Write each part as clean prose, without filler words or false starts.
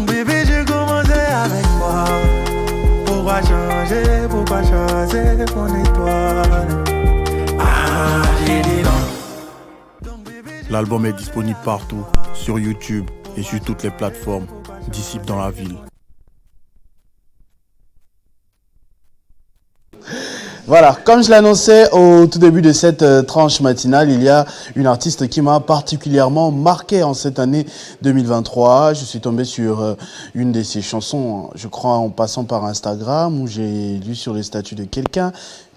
Donc bébé, j'ai commencé avec toi. Pourquoi changer mon étoile? Ah, j'ai dit non. L'album est disponible partout, sur YouTube et sur toutes les plateformes. Disciple dans la ville. Voilà, comme je l'annonçais au tout début de cette tranche matinale, il y a une artiste qui m'a particulièrement marqué en cette année 2023. Je suis tombé sur une de ses chansons, je crois en passant par Instagram, où j'ai lu sur les statuts de quelqu'un.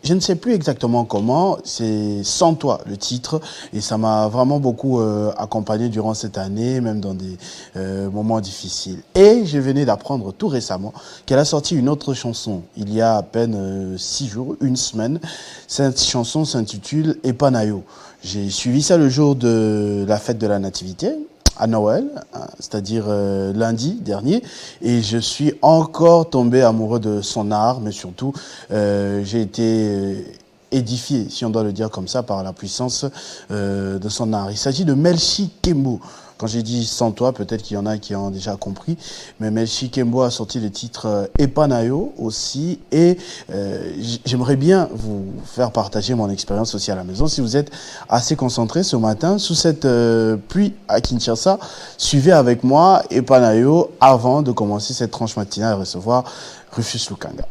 Je ne sais plus exactement comment, c'est Sans toi le titre, et ça m'a vraiment beaucoup accompagné durant cette année, même dans des moments difficiles. Et je venais d'apprendre tout récemment qu'elle a sorti une autre chanson, il y a à peine 6 jours, une semaine. Cette chanson s'intitule Epanayo. J'ai suivi ça le jour de la fête de la Nativité, à Noël, c'est-à-dire lundi dernier, et je suis encore tombé amoureux de son art, mais surtout j'ai été édifié, si on doit le dire comme ça, par la puissance de son art. Il s'agit de Melchi Kembo. Quand j'ai dit Sans toi, peut-être qu'il y en a qui ont déjà compris, mais Melchi Kembo a sorti le titre Epanayo aussi, et j'aimerais bien vous faire partager mon expérience aussi à la maison. Si vous êtes assez concentré ce matin, sous cette pluie à Kinshasa, suivez avec moi Epanayo avant de commencer cette tranche matinale à recevoir Rufus Lukanga.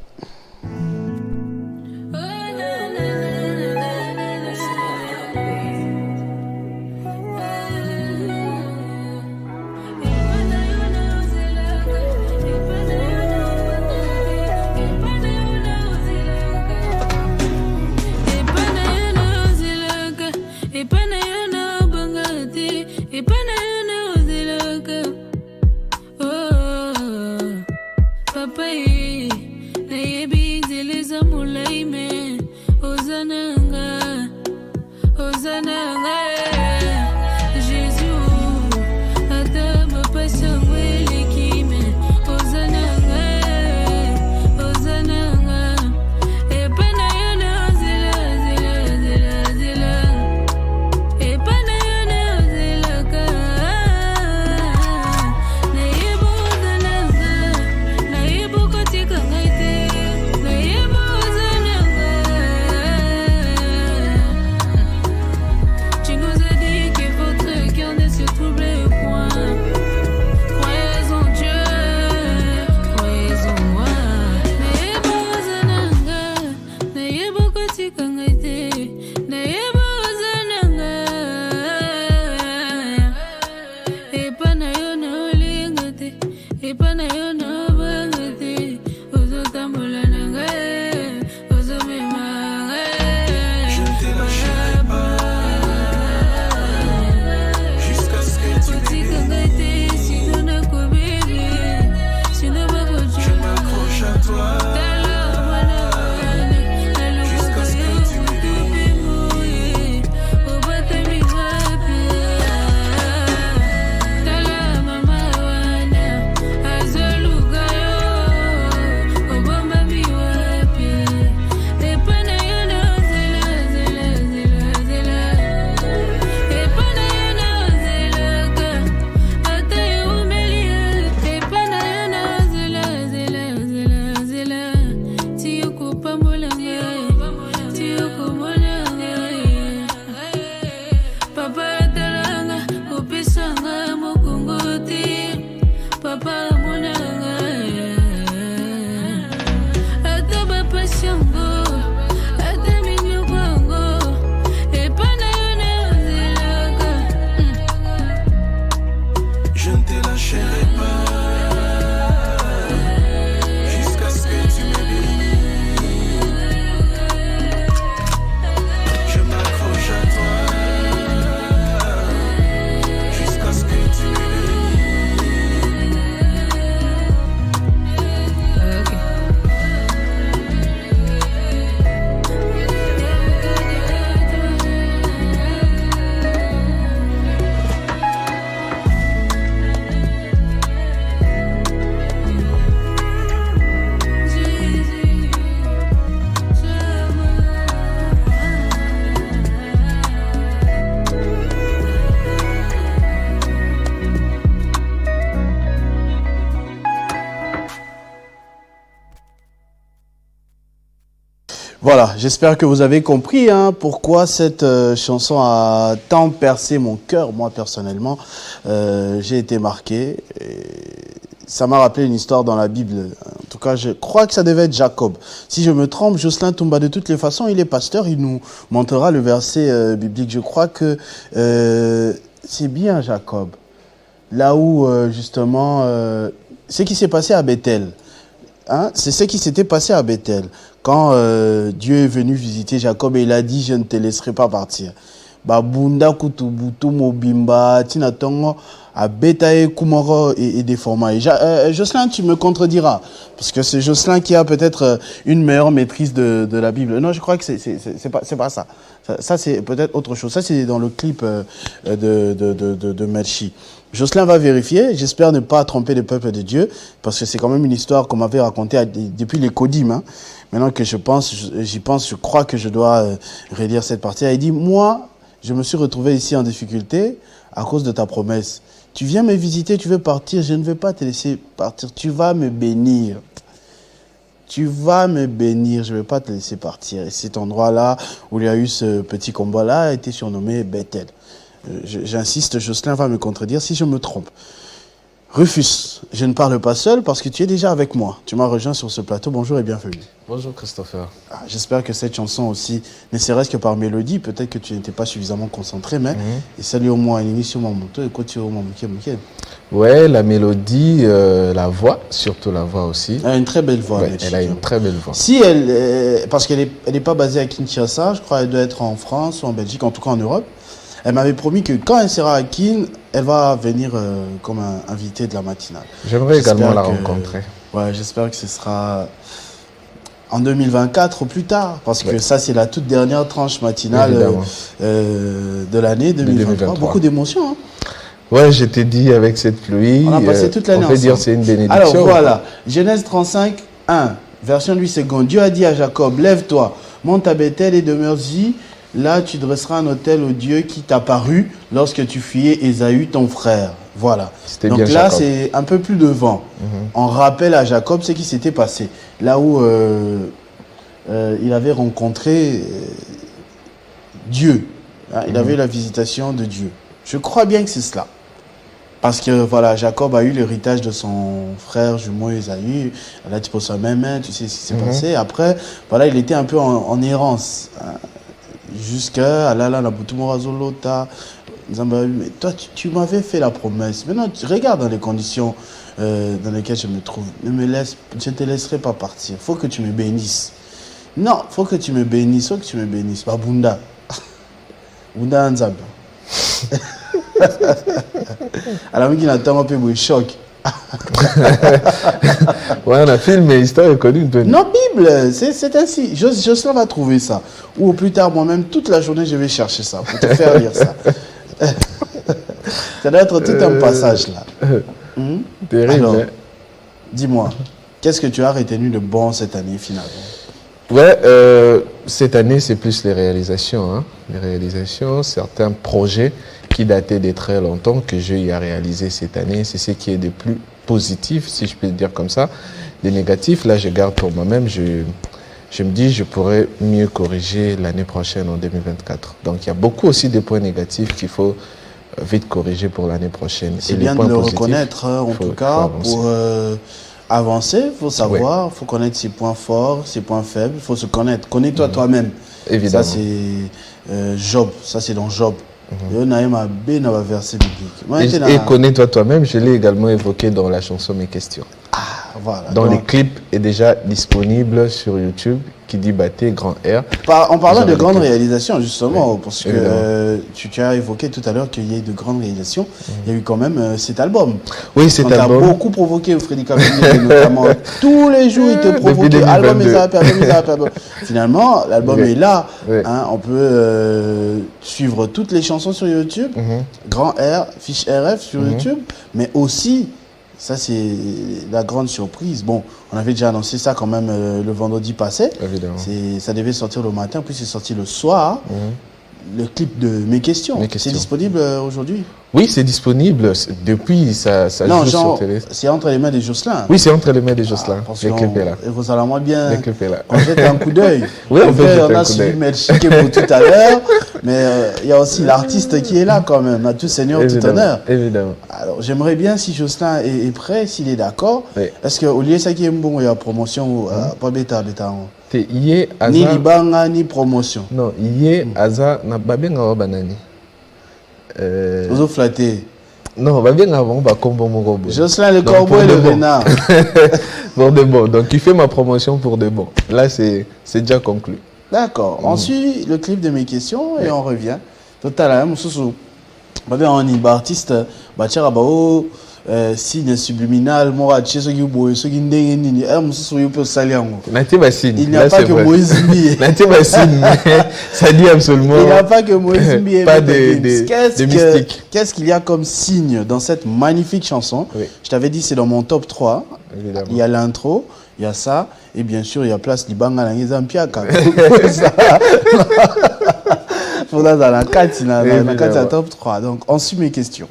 Azul Voilà, j'espère que vous avez compris pourquoi cette chanson a tant percé mon cœur, moi personnellement. J'ai été marqué. Et ça m'a rappelé une histoire dans la Bible. En tout cas, je crois que ça devait être Jacob. Si je me trompe, Jocelyn Toumba, de toutes les façons, il est pasteur, il nous montrera le verset biblique. Je crois que c'est bien Jacob. Là où, justement, ce qui s'est passé à Bethel. C'est ce qui s'était passé à Bethel. Quand Dieu est venu visiter Jacob et il a dit, je ne te laisserai pas partir. Babunda kutubutu mobimba tinatongo abetae kumoro et des formats. Jocelyn, tu me contrediras parce que c'est Jocelyn qui a peut-être une meilleure maîtrise de la Bible. Non, je crois que c'est pas ça. Ça c'est peut-être autre chose. Ça c'est dans le clip de Melchi. Jocelyn va vérifier. J'espère ne pas tromper le peuple de Dieu parce que c'est quand même une histoire qu'on m'avait racontée depuis les Kodim. Maintenant que j'y pense, je crois que je dois relire cette partie. Il dit, moi, je me suis retrouvé ici en difficulté à cause de ta promesse. Tu viens me visiter, tu veux partir, je ne vais pas te laisser partir. Tu vas me bénir. Tu vas me bénir, je ne vais pas te laisser partir. Et cet endroit-là, où il y a eu ce petit combat-là, a été surnommé Bethel. J'insiste, Jocelyn va me contredire si je me trompe. Rufus, je ne parle pas seul parce que tu es déjà avec moi. Tu m'as rejoint sur ce plateau. Bonjour et bienvenue. Bonjour Christopher. J'espère que cette chanson aussi, ne serait-ce que par mélodie, peut-être que tu n'étais pas suffisamment concentré, mais et salut au moins, sur mon moto, et quoi tu au moins, ouais, la mélodie, la voix, surtout la voix aussi. Elle a une très belle voix. Ouais, elle a une très belle voix. Si elle, parce qu'elle n'est pas basée à Kinshasa, je crois qu'elle doit être en France ou en Belgique, en tout cas en Europe. Elle m'avait promis que quand elle sera à Kin, elle va venir comme invitée de la matinale. J'aimerais également la rencontrer. Ouais, j'espère que ce sera en 2024 ou plus tard, parce que ça, c'est la toute dernière tranche matinale de l'année 2023. Beaucoup d'émotions. Ouais, je t'ai dit, avec cette pluie, on a passé toute l'année ensemble. On peut dire c'est une bénédiction. Alors voilà, Genèse 35, 1, version 8 secondes. Dieu a dit à Jacob, lève-toi, monte à Bethel et demeure-y. Là, tu dresseras un autel au Dieu qui t'a paru lorsque tu fuyais Ésaü, ton frère. Voilà. Donc bien là, Jacob. c'est un peu plus devant. On rappelle à Jacob ce qui s'était passé. Là où il avait rencontré Dieu. Il avait eu la visitation de Dieu. Je crois bien que c'est cela. Parce que voilà, Jacob a eu l'héritage de son frère jumeau Ésaü. Là, tu poses ça même, tu sais ce qui s'est passé. Après, voilà, il était un peu en errance. Jusqu'à la Boutumorazolota. Mais toi, tu m'avais fait la promesse. Maintenant, regarde dans les conditions dans lesquelles je me trouve. Je ne te laisserai pas partir. Il faut que tu me bénisses. Non, il faut que tu me bénisses. Faut que tu me bénisses. Bunda. Bunda Nzab. Alors, il attend un peu de choc. Ouais, on a filmé, l'histoire est connue. Non, Bible, c'est ainsi. Jocelyn va trouver ça. Ou plus tard, moi-même, toute la journée, je vais chercher ça pour te faire lire ça. Ça doit être tout un passage là. Terrible. Alors, dis-moi, qu'est-ce que tu as retenu de bon cette année finalement? Ouais, cette année, c'est plus les réalisations. Les réalisations, certains projets qui dataient de très longtemps que j'ai réalisé cette année. C'est ce qui est de plus positif, si je peux le dire comme ça. Les négatifs, là, je garde pour moi-même. Je me dis, je pourrais mieux corriger l'année prochaine, en 2024. Donc, il y a beaucoup aussi de points négatifs qu'il faut vite corriger pour l'année prochaine. C'est bien de le reconnaître, en tout cas, pour avancer. Il faut savoir, il faut connaître ses points forts, ses points faibles. Il faut se connaître. Connais-toi toi-même. Évidemment. Ça, c'est Job. Ça, c'est dans Job. Et connais-toi toi-même, je l'ai également évoqué dans la chanson Mes questions. Voilà, donc, les clips est déjà disponible sur YouTube qui dit Baté, Grand R. En parlant de grandes réalisations, justement, parce que tu as évoqué tout à l'heure qu'il y a eu de grandes réalisations, il y a eu quand même cet album. Oui, cet album. Tu as beaucoup provoqué Freddy Kabeljé, notamment. Tous les jours, il te provoquait. Album, finalement, l'album est là. On peut suivre toutes les chansons sur YouTube. Grand R, fiche RF sur YouTube, mais aussi. Ça, c'est la grande surprise. Bon, on avait déjà annoncé ça quand même le vendredi passé. Évidemment. Ça devait sortir le matin, puis c'est sorti le soir. le clip de Mes questions. Mes questions. C'est disponible aujourd'hui? Oui, c'est disponible. Depuis, ça Non, joue genre, sur télé. c'est entre les mains des Jocelyn. Oui, c'est entre les mains des Jocelyn. Parce Le clip est là. Et vous allez moi bien. Le clip est là. On jette un coup d'œil. Oui, on peut jeter On un a coup suivi d'œil. Melchique pour tout à l'heure, mais il y a aussi l'artiste qui est là quand même. À tout seigneur, tout Évidemment, honneur. évidemment. Alors, j'aimerais bien, si Jocelyn est prêt, s'il est d'accord, Oui. est-ce qu'au lieu de ça qui est bon, il y a promotion, pas bêta, Te iye ni aza libanga, ni promotion. non iye aza na babenga wa banani Vous flattez. non babenga bango bakombo moko boye. Jocelyn le Donc, corbeau pour et de le bon. renard. Pour de bon, donc il fait ma promotion pour de bon. Là c'est déjà conclu. D'accord. On suit le clip de Mes questions et on revient. Total, hein, Moussoussou. On est artiste, Bachara Bao, signe subliminal, moi, chez ceux qui boivent, ceux qui n'ont pas, Moussoussou, il peut salir. Nati Bassine. Il n'y a là, pas c'est que vrai. Moïse Mbi. Nati Bassine, mais ça dit absolument. Il n'y a pas que Moïse Mbi. Pas de mystique. Qu'est-ce qu'il y a comme signe dans cette magnifique chanson? Oui. Je t'avais dit, c'est dans mon top 3. Évidemment. Il y a l'intro, il y a ça, et bien sûr, il y a place Libanga Langizampiaka. Il faut dans la 4, dans la 4, c'est top 3. Donc, on suit Mes questions.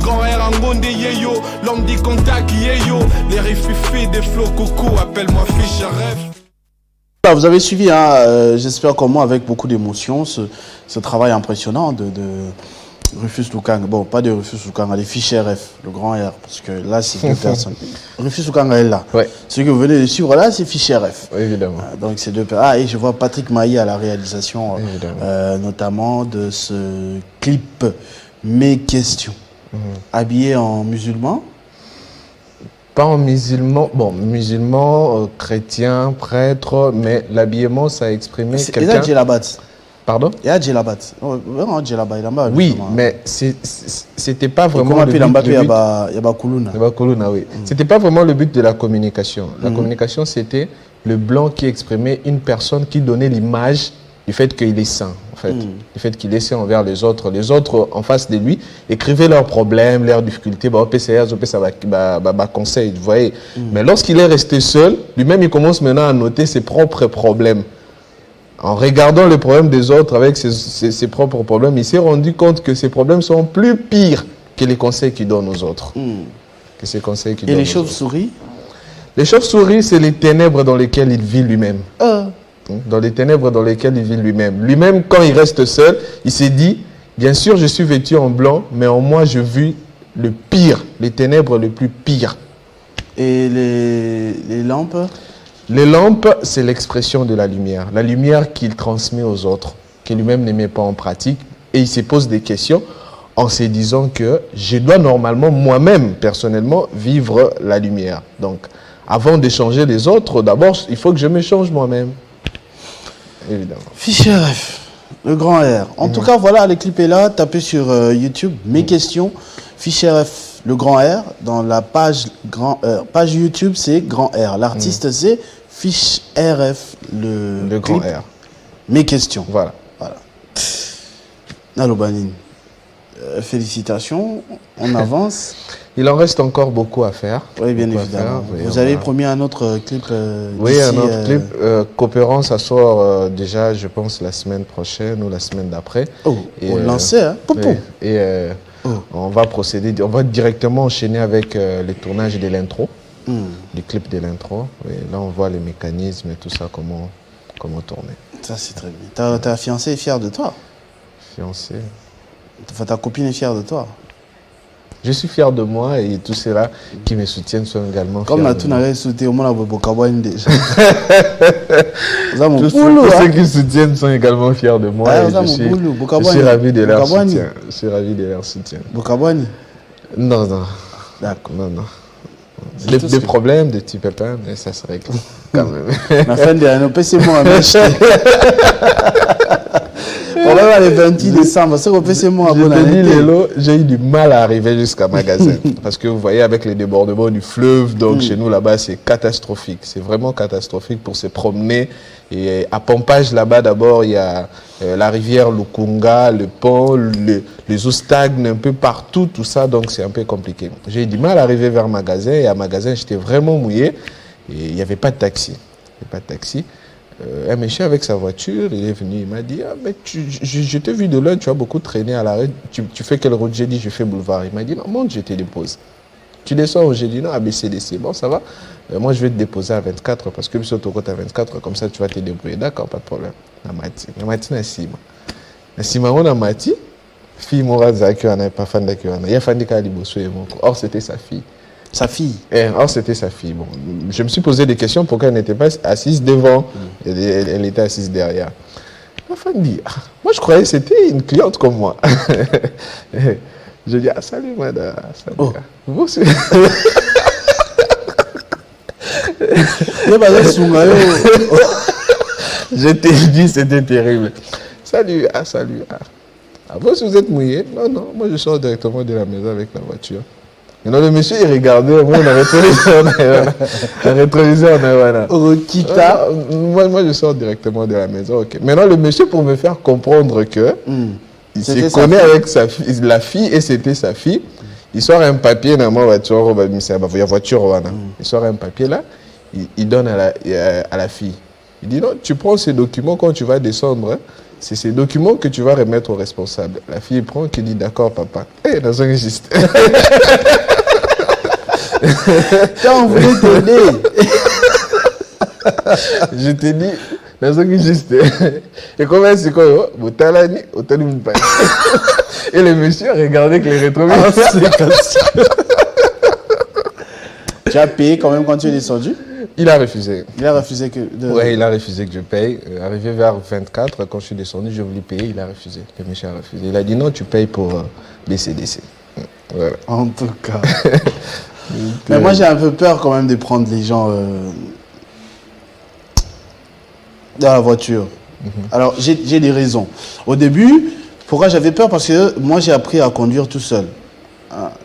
Grand air en gondé yeyo, l'homme dit contact yeyo. Les riffifis des flots coucou, appelle-moi Fischer Ref. Vous avez suivi, hein, j'espère comme moi, avec beaucoup d'émotion, ce travail impressionnant de Rufus Lukanga. Bon, pas de Rufus Lukanga, les Fischer F, le grand R, parce que là, c'est deux personnes. Rufus Lukanga est là. Ouais. Celui que vous venez de suivre là, c'est Fischer F. Oui, évidemment. Donc, c'est deux personnes. Ah, et je vois Patrick Mailly à la réalisation, notamment de ce clip Mes questions. Habillé en musulman. Pas en musulman, bon, musulman, chrétien, prêtre, mais l'habillement, ça a exprimé Il y a quelqu'un. Djelabat. Pardon? Il y a Djelabat. Non, Djelabat, il est en bas. Oui, justement. mais c'était pas vraiment Comment le puis but. il y a Kuluna. Oui. C'était pas vraiment le but de la communication. La communication, c'était le blanc qui exprimait une personne qui donnait l'image du fait qu'il est saint, en fait. Du fait qu'il est saint envers les autres. Les autres, en face de lui, écrivaient leurs problèmes, leurs difficultés, conseils, vous voyez. Mais lorsqu'il est resté seul, lui-même, il commence maintenant à noter ses propres problèmes. En regardant les problèmes des autres avec ses propres problèmes, il s'est rendu compte que ses problèmes sont plus pires que les conseils qu'il donne aux autres. Que ces conseils qu'il Et donne les aux autres. chauves-souris? Les chauves-souris, c'est les ténèbres dans lesquelles il vit lui-même. Dans les ténèbres dans lesquelles il vit lui-même. Lui-même, quand il reste seul, il s'est dit, bien sûr, je suis vêtu en blanc, mais en moi, je vis le pire, les ténèbres les plus pires. Et les lampes? Les lampes, c'est l'expression de la lumière qu'il transmet aux autres, que lui-même ne met pas en pratique. Et il se pose des questions en se disant que je dois normalement, moi-même, personnellement, vivre la lumière. Donc, avant de changer les autres, d'abord, il faut que je me change moi-même. Évidemment. Fischer F, le grand R. En tout cas, voilà, le clip est là. Tapez sur YouTube, Mes questions. Fischer F, le grand R. Dans la page YouTube, c'est grand R. L'artiste, c'est Fischer F, le grand clip. R. Mes questions. Voilà. Nalo Banine, félicitations. On avance. Il en reste encore beaucoup à faire. Oui, bien Beaucoup à évidemment. faire. Vous avez promis un autre clip Oui, d'ici, un autre clip. Coopérant, ça sort déjà, je pense, la semaine prochaine ou la semaine d'après. Oh, Et, on lançait, hein? Poupou. oui. Et on va procéder, on va directement enchaîner avec les tournages de l'intro, du clip de l'intro. Là, on voit les mécanismes et tout ça, comment tourner. Ça, c'est très bien. Ta fiancée est fière de toi. Fiancé. Enfin, ta copine est fière de toi. Je suis fier de moi et tous ceux-là qui me soutiennent sont également Comme fiers la de tout moi. n'avait sauté au moins la Bokabouane déjà. Ça, mon Tous boulot, tous hein. ceux qui soutiennent sont également fiers de moi Ah, et ça, je mon suis, boulot. je Bokabouane. suis ravi de leur Bokabouane. soutien. Je suis ravi de leur soutien. Bokabouane. Non, non. D'accord. Non, non. C'est Des tout ce que- problèmes, des petits pépins, mais ça se règle quand même. La fin de l'année, PC-moi, mèche. On va voir le 28 décembre. C'est au PC-moi, Je bonne te dis, année. Lélo, j'ai eu du mal à arriver jusqu'à magasin. Parce que vous voyez, avec les débordements du fleuve, donc chez nous là-bas, c'est catastrophique. C'est vraiment catastrophique pour se promener. Et à Pompage, là-bas, d'abord, il y a la rivière Lukunga, le pont, les eaux stagnent un peu partout, tout ça, donc c'est un peu compliqué. J'ai eu du mal à arriver vers le magasin. Et à magasin, j'étais vraiment mouillé. Et il n'y avait pas de taxi. Il n'y avait pas de taxi. un monsieur avec sa voiture, il est venu, il m'a dit, ah, mais je t'ai vu de loin, tu as beaucoup traîné à l'arrêt, tu fais quelle route? J'ai dit, je fais boulevard. Il m'a dit, non, monte, je te dépose. Tu descends, j'ai dit, non, ABCDC. Bon, ça va. Moi, je vais te déposer à 24 parce que sur ton côté à 24, comme ça, tu vas te débrouiller. D'accord, pas de problème. La matinée, on a mati. Fille, moi, on n'est pas fan d'Akiwana. Il y a fan de Kaliboso et mon. Or, c'était sa fille. Sa fille. Or, c'était sa fille. Bon, je me suis posé des questions pourquoi elle n'était pas assise devant. Elle était assise derrière. La femme dit, ah, moi, je croyais que c'était une cliente comme moi. Je dis, ah, salut, madame. Salut. Oh. Vous, c'est... Je t'ai dit, c'était terrible. Salut, ah, salut. Ah, vous êtes mouillé? Non, non, moi je sors directement de la maison avec la voiture. Maintenant, le monsieur, il regardait, moi, on a rétroviseur en Havana. Moi, je sors directement de la maison, ok. Maintenant, le monsieur, pour me faire comprendre que il se connaît avec la fille et c'était sa fille, il sort un papier dans ma voiture, il sort un papier là, il donne à la fille. Il dit non, tu prends ces documents quand tu vas descendre, hein, c'est ces documents que tu vas remettre au responsable. La fille prend, qui dit d'accord papa. Eh, dans un registre. Quand on voulait t'aider. Je t'ai dit, dans un registre. Et comment c'est quoi? Et le monsieur a regardé que les rétroviseurs. Tu as payé quand même quand tu es descendu? Il a refusé. Il a refusé que... Oui, il a refusé que je paye. Arrivé vers 24, quand je suis descendu, je voulais payer, il a refusé. Le monsieur a refusé. Il a dit non, tu payes pour BCDC. Voilà. En tout cas. Mais moi, j'ai un peu peur quand même de prendre les gens dans la voiture. Alors, j'ai des raisons. Au début, pourquoi j'avais peur? Parce que moi, j'ai appris à conduire tout seul.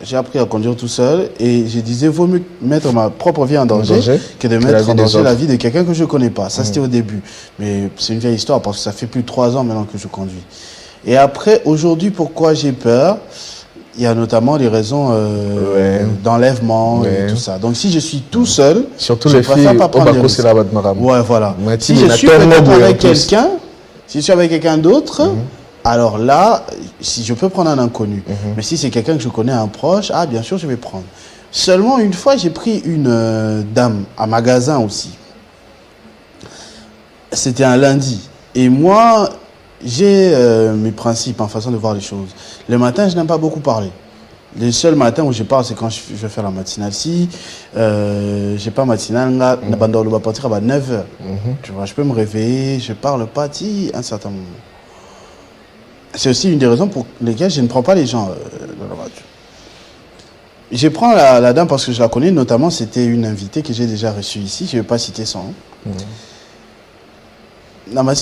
J'ai appris à conduire tout seul et je disais, vaut mieux mettre ma propre vie en danger que de mettre en danger la vie de quelqu'un que je ne connais pas. Ça, c'était au début. Mais c'est une vieille histoire parce que ça fait plus de 3 ans maintenant que je conduis. Et après, aujourd'hui, pourquoi j'ai peur? Il y a notamment des raisons d'enlèvement et tout ça. Donc, si je suis tout seul, surtout je les filles, pas prendre les risques. Ouais, voilà. Si je suis avec quelqu'un, si je suis avec quelqu'un d'autre, alors là, si je peux prendre un inconnu. Mais si c'est quelqu'un que je connais, un proche, ah bien sûr, je vais prendre. Seulement, une fois, j'ai pris une dame à magasin aussi. C'était un lundi. Et moi, j'ai mes principes en façon de voir les choses. Le matin, je n'aime pas beaucoup parler. Le seul matin où je parle, c'est quand je vais faire la matinale. Si je n'ai pas matinale, je vais partir à 9h. Tu vois, je peux me réveiller, je ne parle pas à un certain moment. C'est aussi une des raisons pour lesquelles je ne prends pas les gens dans la voiture. Je prends la dame parce que je la connais, notamment c'était une invitée que j'ai déjà reçue ici, je ne vais pas citer son nom. Dans ma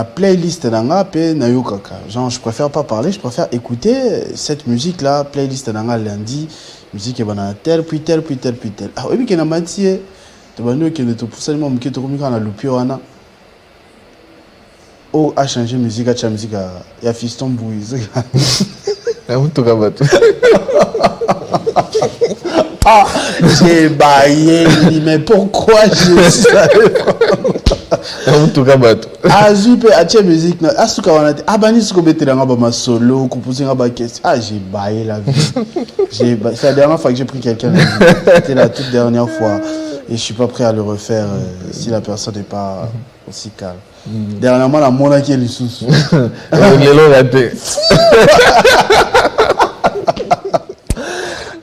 playlist, genre je préfère pas parler, je préfère écouter cette musique-là, playlist lundi, musique est tel, puis tel, puis tel, puis tel. Ah oui, mais il oh, a changé musique, a changé musique, il y a Fiston Bouise. Ah, j'ai baillé, mais pourquoi je savais pas? Ah, j'ai acheté musique, ah, ce qu'on a dit, ah, bani, ce qu'on mettait dans ma solo, composé dans ma question. Ah, j'ai baillé la vie. C'est la dernière fois que j'ai pris quelqu'un. C'était la toute dernière fois. Et je ne suis pas prêt à le refaire si la personne n'est pas aussi calme. Dernièrement, la mona qui est le sous-sous.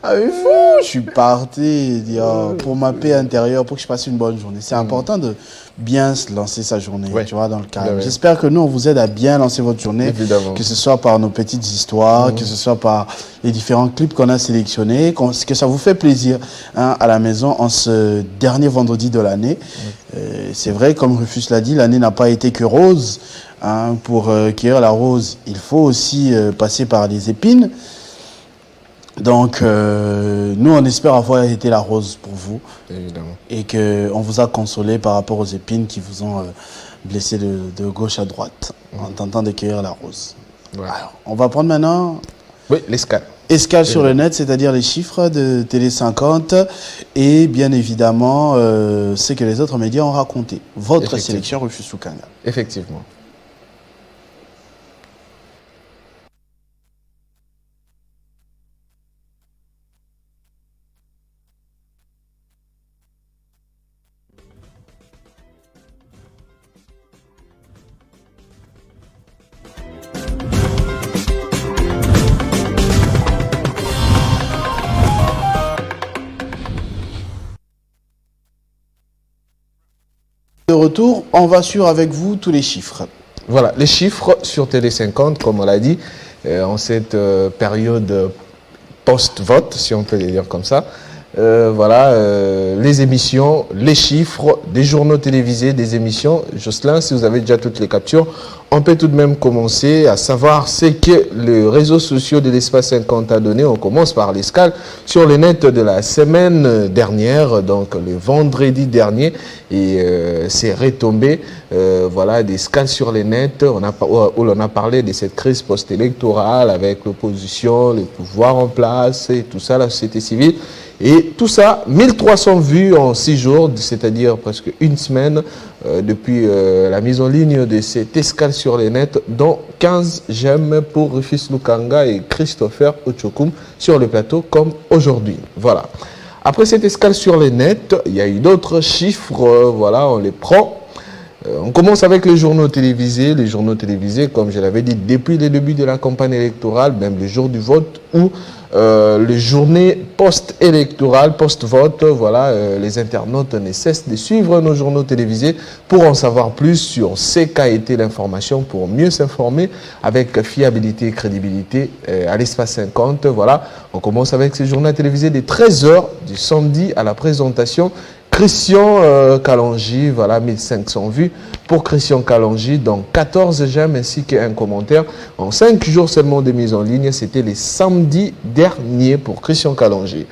Ah, mais fou, je suis parti dire, pour ma paix intérieure, pour que je passe une bonne journée. C'est important de bien se lancer sa journée, tu vois, dans le calme. J'espère que nous, on vous aide à bien lancer votre journée. Évidemment. Que ce soit par nos petites histoires, que ce soit par les différents clips qu'on a sélectionnés, que ça vous fait plaisir à la maison en ce dernier vendredi de l'année. C'est vrai, comme Rufus l'a dit, l'année n'a pas été que rose. Pour cueillir la rose, il faut aussi passer par les épines. Donc, nous, on espère avoir été la rose pour vous. Évidemment. Et qu'on vous a consolé par rapport aux épines qui vous ont blessé de gauche à droite en tentant de cueillir la rose. Ouais. Alors, on va prendre maintenant... Oui, l'escale. Escale sur le net, c'est-à-dire les chiffres de Télé 50 et bien évidemment ce que les autres médias ont raconté. Votre sélection Rufus Lukanga. Effectivement. De retour, on va suivre avec vous tous les chiffres. Voilà, les chiffres sur Télé 50, comme on l'a dit, en cette période post-vote, si on peut les dire comme ça. Voilà, les émissions, les chiffres, des journaux télévisés, des émissions. Jocelyn, si vous avez déjà toutes les captures, on peut tout de même commencer à savoir ce que les réseaux sociaux de l'espace 50 a donné. On commence par l'escale sur le net de la semaine dernière, donc le vendredi dernier, et c'est retombé, voilà, des escales sur les net, où l'on a parlé de cette crise post-électorale avec l'opposition, les pouvoirs en place et tout ça, la société civile. Et tout ça, 1300 vues en 6 jours, c'est-à-dire presque une semaine depuis la mise en ligne de cette escale sur les nets, dont 15 j'aime pour Rufus Lukanga et Christopher Ochokum sur le plateau comme aujourd'hui. Voilà. Après cette escale sur les nets, il y a eu d'autres chiffres, voilà, on les prend. On commence avec les journaux télévisés. Les journaux télévisés, comme je l'avais dit, depuis le début de la campagne électorale, même le jour du vote ou les journées post-électorales, post-vote, voilà, les internautes ne cessent de suivre nos journaux télévisés pour en savoir plus sur ce qu'a été l'information, pour mieux s'informer avec fiabilité et crédibilité à l'espace 50. Voilà, on commence avec ces journaux télévisés des 13h du samedi à la présentation. Christian Kalonji, voilà, 1500 vues pour Christian Kalonji, donc 14 j'aime ainsi qu'un commentaire. En 5 jours seulement de mise en ligne, c'était les samedis derniers pour Christian Kalonji.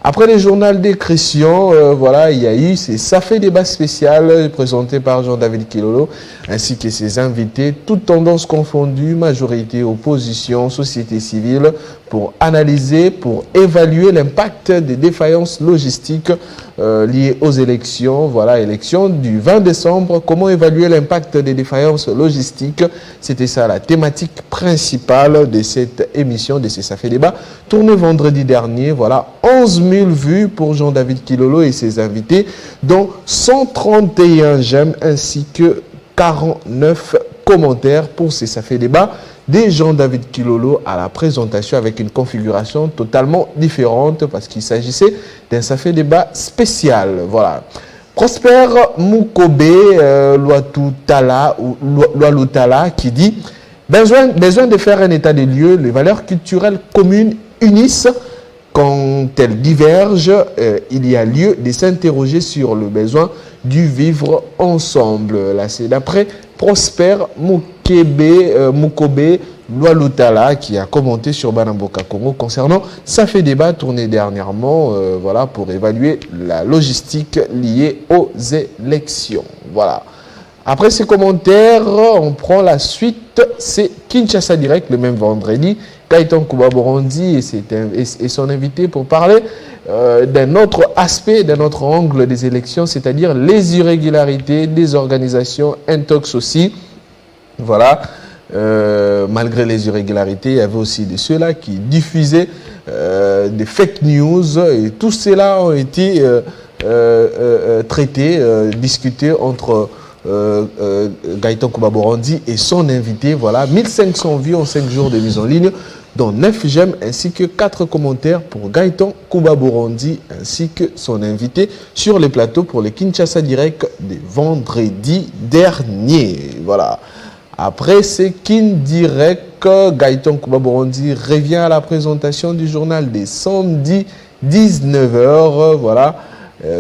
Après les journaux des Christian, voilà, il y a eu Ça fait débat spécial présenté par Jean-David Kilolo ainsi que ses invités, toutes tendances confondues, majorité, opposition, société civile, pour analyser, pour évaluer l'impact des défaillances logistiques liées aux élections. Voilà, élection du 20 décembre, comment évaluer l'impact des défaillances logistiques. C'était ça la thématique principale de cette émission, de ces Ça fait débat, tournée vendredi dernier. Voilà, 11 000 vues pour Jean-David Kilolo et ses invités, dont 131 j'aime ainsi que 49 commentaires pour ces Ça fait débat des Jean-David Kilolo à la présentation, avec une configuration totalement différente parce qu'il s'agissait d'un Ça fait débat spécial. Voilà. Prosper Mukobe Loalutala qui dit besoin de faire un état des lieux, les valeurs culturelles communes unissent. Quand elles divergent, il y a lieu de s'interroger sur le besoin du vivre ensemble. Là, c'est d'après Prosper Mukobe Loalutala qui a commenté sur Banamboka Congo concernant Ça fait débat tourné dernièrement, voilà, pour évaluer la logistique liée aux élections. Voilà. Après ces commentaires, on prend la suite. C'est Kinshasa Direct le même vendredi. Gaëtan Kouba-Borondi et son invité pour parler d'un autre aspect, d'un autre angle des élections, c'est-à-dire les irrégularités des organisations intox aussi. Voilà, malgré les irrégularités, il y avait aussi de ceux-là qui diffusaient des fake news et tout cela ont été traités, discutés entre Gaëtan Kouba-Borondi et son invité. Voilà, 1500 vues en 5 jours de mise en ligne, dont 9 j'aime ainsi que 4 commentaires pour Gaëtan Kouba-Borondi ainsi que son invité sur les plateaux pour les Kinshasa Direct de vendredi dernier. Voilà. Après ces Kin Direct, Gaëtan Kouba-Borondi revient à la présentation du journal des samedis 19h. Voilà.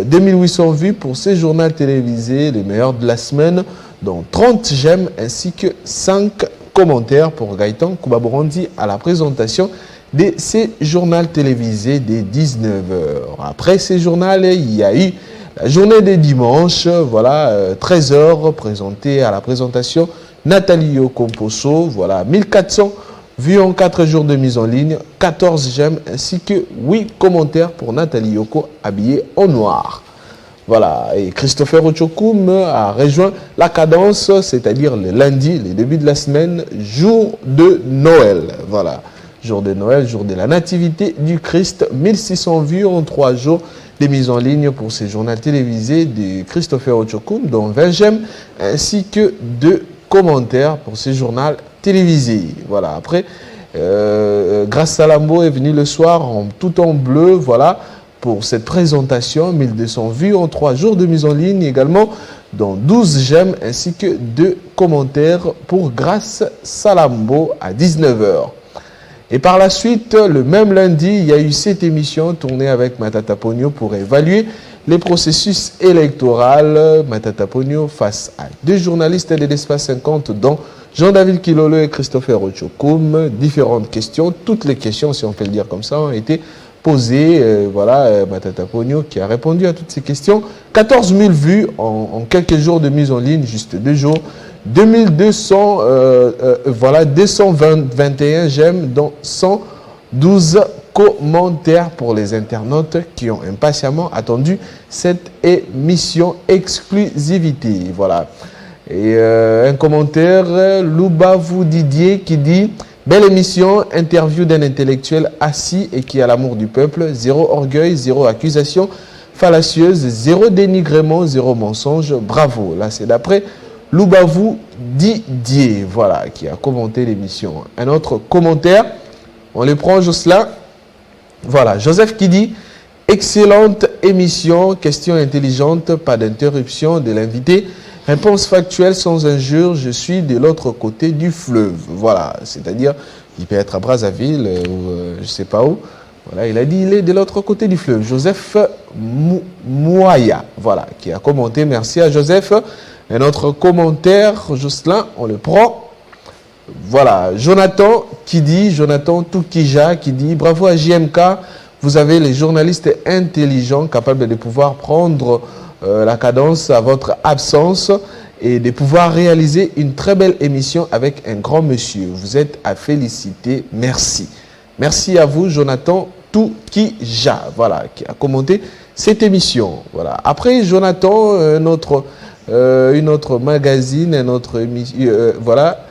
2800 vues pour ces journaux télévisés, les meilleurs de la semaine, dont 30 j'aime ainsi que 5 commentaires pour Gaëtan Kouba-Borondi à la présentation de ces journaux télévisés des 19h. Après ces journaux, il y a eu la journée des dimanches, voilà, 13h, présentée à la présentation Nathalie Okomposo, voilà, 1400 vues en 4 jours de mise en ligne, 14 j'aime ainsi que 8 commentaires pour Nathalie Yoko habillée en noir. Voilà, et Christopher Ochokoum a rejoint la cadence, c'est-à-dire le lundi, le début de la semaine, jour de Noël. Voilà, jour de Noël, jour de la nativité du Christ, 1600 vues en 3 jours de mise en ligne pour ce journal télévisé de Christopher Ochokoum, dont 20 j'aime, ainsi que 2 commentaires pour ce journal télévisé. Voilà, après, Grace Salambo est venu le soir tout en bleu, voilà, pour cette présentation, 1200 vues en 3 jours de mise en ligne également, dont 12 j'aime ainsi que 2 commentaires pour Grace Salambo à 19h. Et par la suite, le même lundi, il y a eu cette émission tournée avec Matata Pogno pour évaluer les processus électoraux. Matata Pogno face à 2 journalistes de l'Espace 50, dont Jean-David Kilolo et Christopher Ochokoum. Différentes questions, toutes les questions, si on peut le dire comme ça, ont été posé, voilà, Matata Pogno qui a répondu à toutes ces questions. 14 000 vues en quelques jours de mise en ligne, juste 2 jours. 2200, voilà, 221 j'aime, dont 112 commentaires pour les internautes qui ont impatiemment attendu cette émission exclusivité. Voilà. Et un commentaire, Loubavou Didier qui dit: belle émission, interview d'un intellectuel assis et qui a l'amour du peuple, zéro orgueil, zéro accusation fallacieuse, zéro dénigrement, zéro mensonge, bravo. Là, c'est d'après Loubavou Didier, voilà, qui a commenté l'émission. Un autre commentaire, on les prend, Jocelyn. Voilà, Joseph qui dit: excellente émission, question intelligente, pas d'interruption de l'invité. Réponse factuelle sans injure, je suis de l'autre côté du fleuve. Voilà, c'est-à-dire, il peut être à Brazzaville ou je ne sais pas où. Voilà, il a dit il est de l'autre côté du fleuve. Joseph Mouaya, voilà, qui a commenté. Merci à Joseph. Un autre commentaire, Jocelyn, on le prend. Voilà, Jonathan Toukija qui dit: bravo à JMK, vous avez les journalistes intelligents capables de pouvoir prendre la cadence à votre absence et de pouvoir réaliser une très belle émission avec un grand monsieur. Vous êtes à féliciter. Merci. Merci à vous, Jonathan Toukija, voilà, qui a commenté cette émission. Voilà. Après, Jonathan, une autre magazine, voilà,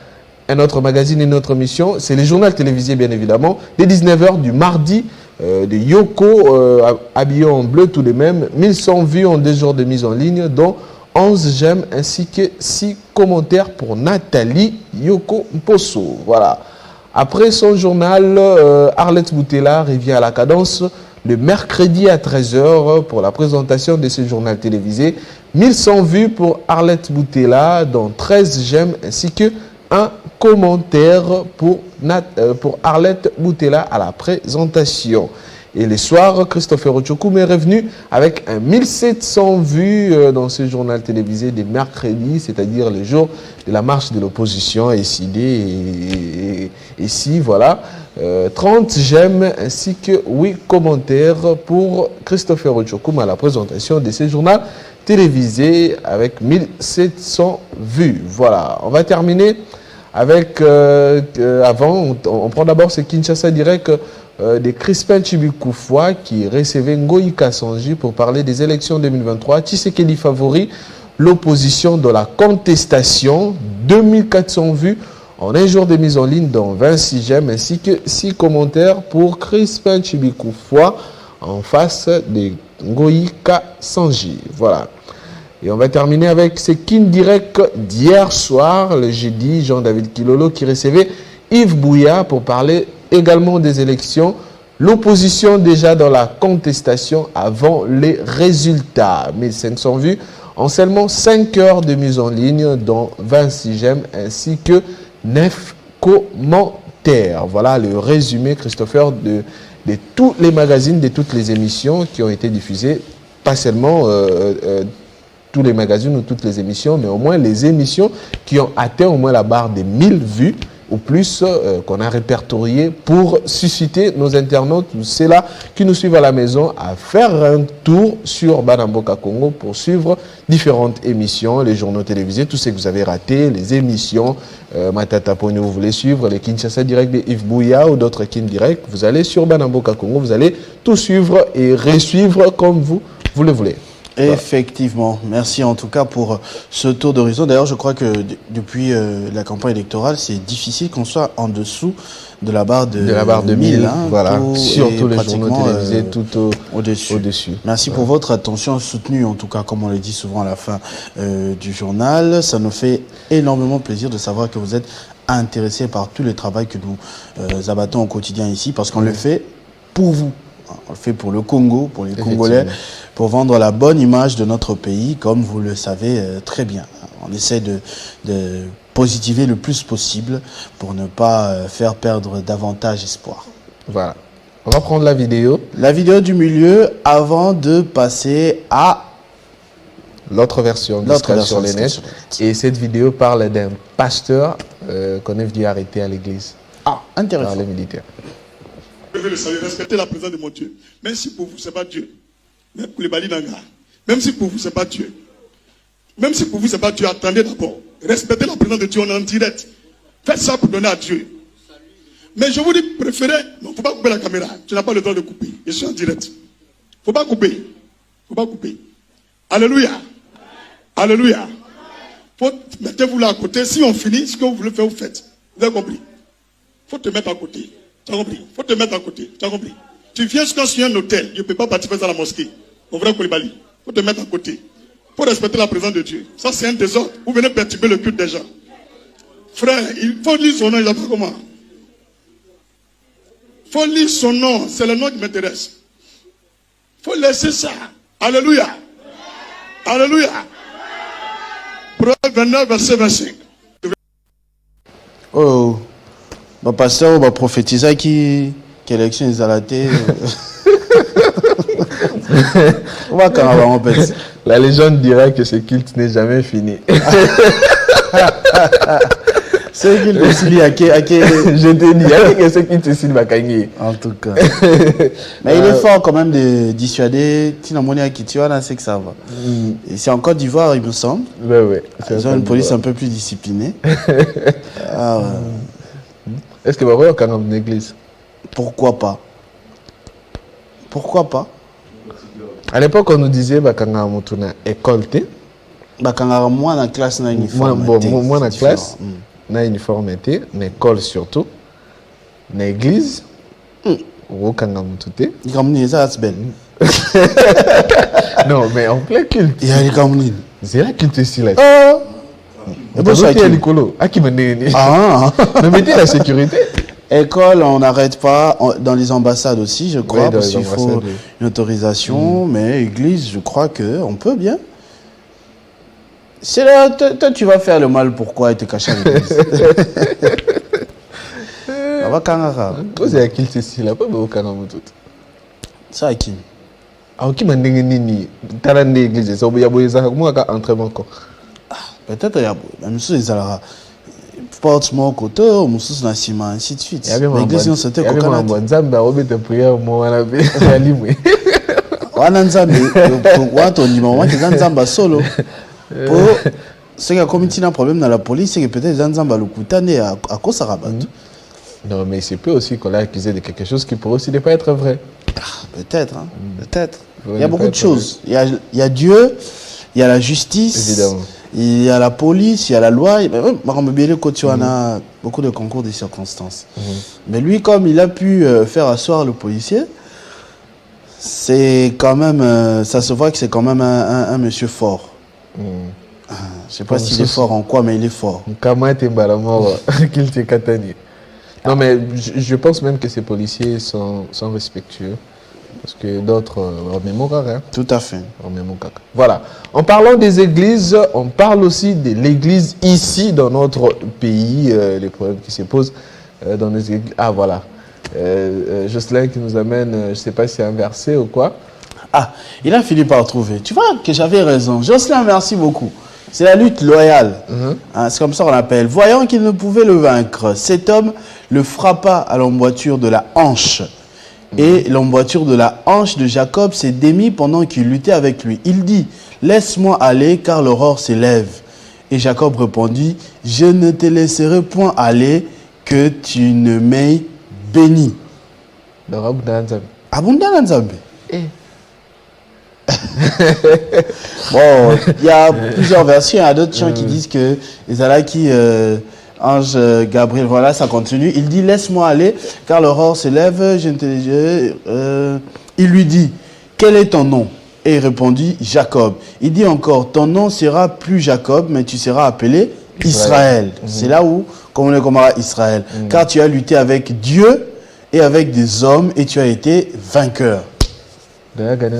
un autre magazine, une autre émission, c'est le journal télévisé, bien évidemment, dès 19h du mardi, de Yoko, habillé en bleu tout de même, 1100 vues en 2 jours de mise en ligne, dont 11 j'aime ainsi que 6 commentaires pour Nathalie Yoko Mposo. Voilà. Après son journal, Arlette Boutella revient à la cadence le mercredi à 13h pour la présentation de ce journal télévisé. 1100 vues pour Arlette Boutella, dont 13 j'aime ainsi que 1 commentaire pour Arlette Boutella à la présentation. Et le soir, Christopher Ochokoum est revenu avec 1700 vues dans ce journal télévisé des mercredis, c'est-à-dire le jour de la marche de l'opposition, et ici, voilà, 30 j'aime ainsi que 8 commentaires pour Christopher Ochokoum à la présentation de ce journal télévisé avec 1700 vues. Voilà, on va terminer avec, avant, on prend d'abord ce Kinshasa Direct de Crispin Chibikoufwa qui recevait Ngoï Kassanji pour parler des élections 2023. Tshisekedi favori, l'opposition de la contestation, 2400 vues en un jour de mise en ligne, dont 26 j'aime ainsi que 6 commentaires pour Crispin Chibikoufwa en face de Ngoï Kassanji. Voilà. Et on va terminer avec ce Kin Direct d'hier soir, le jeudi, Jean-David Kilolo qui recevait Yves Bouya pour parler également des élections. L'opposition déjà dans la contestation avant les résultats. 1500 vues en seulement 5 heures de mise en ligne, dont 26 j'aime ainsi que 9 commentaires. Voilà le résumé, Christopher, de tous les magazines, de toutes les émissions qui ont été diffusées. Pas seulement tous les magazines ou toutes les émissions, mais au moins les émissions qui ont atteint au moins la barre des 1000 vues au plus qu'on a répertoriées pour susciter nos internautes, ceux-là qui nous suivent à la maison, à faire un tour sur Banamboka Congo pour suivre différentes émissions, les journaux télévisés, tout ce que vous avez raté, les émissions, Matata Pony, vous voulez suivre, les Kinshasa Direct de Yves Bouya ou d'autres Kin Direct, vous allez sur Banamboka Congo, vous allez tout suivre et resuivre comme vous le voulez. Effectivement, merci en tout cas pour ce tour d'horizon. D'ailleurs, je crois que depuis la campagne électorale, c'est difficile qu'on soit en dessous de la barre de 1000. Hein, voilà, surtout les journaux télévisés tout au-dessus. Merci pour votre attention soutenue, en tout cas, comme on le dit souvent à la fin du journal. Ça nous fait énormément plaisir de savoir que vous êtes intéressés par tout le travail que nous abattons au quotidien ici, parce qu'on le fait pour vous. On le fait pour le Congo, pour les Congolais, pour vendre la bonne image de notre pays, comme vous le savez très bien. On essaie de positiver le plus possible pour ne pas faire perdre davantage espoir. Voilà. On va prendre la vidéo. La vidéo du milieu avant de passer à l'autre version sur les nets. Et cette vidéo parle d'un pasteur qu'on est venu arrêter à l'église. Ah, intéressant. Par les militaires. Je veux le saluer, respecter la présence de mon Dieu. Même si pour vous, ce n'est pas Dieu. Même pour les Balinanga. Même si pour vous, ce n'est pas Dieu. Même si pour vous, ce n'est pas Dieu, attendez d'abord. Respectez la présence de Dieu, on est en direct. Faites ça pour donner à Dieu. Mais je vous dis, préférez. Non, il ne faut pas couper la caméra. Tu n'as pas le droit de couper. Je suis en direct. Il ne faut pas couper. Il ne faut pas couper. Alléluia. Alléluia. Mettez-vous là à côté. Si on finit, ce que vous voulez faire, vous faites. Vous avez compris? Il faut te mettre à côté. Tu as compris? Il faut te mettre à côté. Tu as compris? Tu viens quand sur un hôtel, je ne peux pas participer à la mosquée. Mon vrai Koulibaly. Il faut te mettre à côté. Il faut respecter la présence de Dieu. Ça, c'est un désordre. Vous venez perturber le culte des gens. Frère, il faut lire son nom, il n'appelle comment? Il faut lire son nom. C'est le nom qui m'intéresse. Il faut laisser ça. Alléluia. Alléluia. Proverbe 29, verset 25. Oh. Bah, pasteur, bah, prophétiser qui élection est à la tête. On va quand même en fait. La légende dirait que ce culte n'est jamais fini. C'est qu'il décide à qui. Je te dis, il y a que ce culte décide à gagner. En tout cas. Mais il est fort quand même de dissuader. Tinamonia qui tu vois, c'est que ça va. Et c'est en Côte d'Ivoire, il me semble. Oui. Ils ont une police un peu plus disciplinée. Ah ouais. Est-ce que vous avez quand même une église? Pourquoi pas? Pourquoi pas? À l'époque, on nous disait que nous avons une école. Moi, dans la classe, on a une uniforme. Moi, dans la classe, on a une uniforme, une école surtout, une église. Ou quand nous avons tout. Non, mais en plein culte. Il y a les Camerounais. C'est la culte ici. Là. Et bon, ça, mais mettez la sécurité. École, on n'arrête pas. Dans les ambassades aussi, je crois, parce qu'il faut une autorisation. Mais église, je crois qu'on peut bien. C'est là, toi, tu vas faire le mal. Pourquoi te cacher à l'église? Ça va Kangara. Posez la culte ici, là, pas de Kangara. Ça à qui? Ah, qui m'a dit que tu as l'église, ça va entrer mon corps. Peut-être il y a même si ils allaient porte mon côté, mon sous na ciment ainsi de suite. L'église c'était quoi? Il y a un Nzambe a obéi de prière moi on avait alimé. Wana Nzambe wato ni maman qui Nzamba solo. Pour c'est que comme il y a un problème dans la police, c'est que peut-être Nzamba le coutane à cause ça rabat. Non mais c'est peut aussi qu'on l'a accusé de quelque chose qui pourrait aussi ne pas être vrai. Peut-être hein, peut-être. Il y a beaucoup de choses. Il y a Dieu, il y a la justice. Évidemment. Il y a la police, il y a la loi. On a beaucoup de concours de circonstances. Mais lui, comme il a pu faire asseoir le policier, c'est quand même, ça se voit que c'est quand même un monsieur fort. Je ne sais pas s'il est fort en quoi, mais il est fort. Non, mais je pense même que ces policiers sont respectueux. Parce que d'autres, hein. Tout à fait. Voilà. En parlant des églises, on parle aussi de l'église ici dans notre pays, les problèmes qui se posent dans les églises. Ah voilà. Jocelyn qui nous amène, je ne sais pas si c'est un verset ou quoi. Ah, il a fini par trouver. Tu vois que j'avais raison. Jocelyn, merci beaucoup. C'est la lutte loyale. Hein, c'est comme ça qu'on l'appelle. Voyant qu'il ne pouvait le vaincre, cet homme le frappa à l'emboîture de la hanche. Et l'emboîture de la hanche de Jacob s'est démise pendant qu'il luttait avec lui. Il dit, « Laisse-moi aller, car l'aurore s'élève. » Et Jacob répondit, « Je ne te laisserai point aller, que tu ne m'aies béni. » Abunda Nzambe. Bon, il y a plusieurs versions. Il y a d'autres gens qui disent que Ezalaki, ange Gabriel, voilà, ça continue. Il dit, laisse-moi aller, car l'aurore se lève. Il lui dit, quel est ton nom? Et il répondit, Jacob. Il dit encore, ton nom sera plus Jacob, mais tu seras appelé Israël. C'est là où, comme on est comme Israël. Car tu as lutté avec Dieu et avec des hommes, et tu as été vainqueur.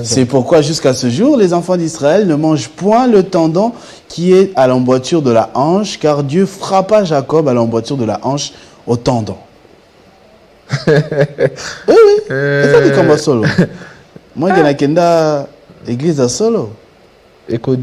C'est pourquoi jusqu'à ce jour, les enfants d'Israël ne mangent point le tendon qui est à l'emboîture de la hanche, car Dieu frappa Jacob à l'emboîture de la hanche au tendon. Oui. C'est ça dit comme solo. Moi, je n'ai qu'à l'église à solo. Jacob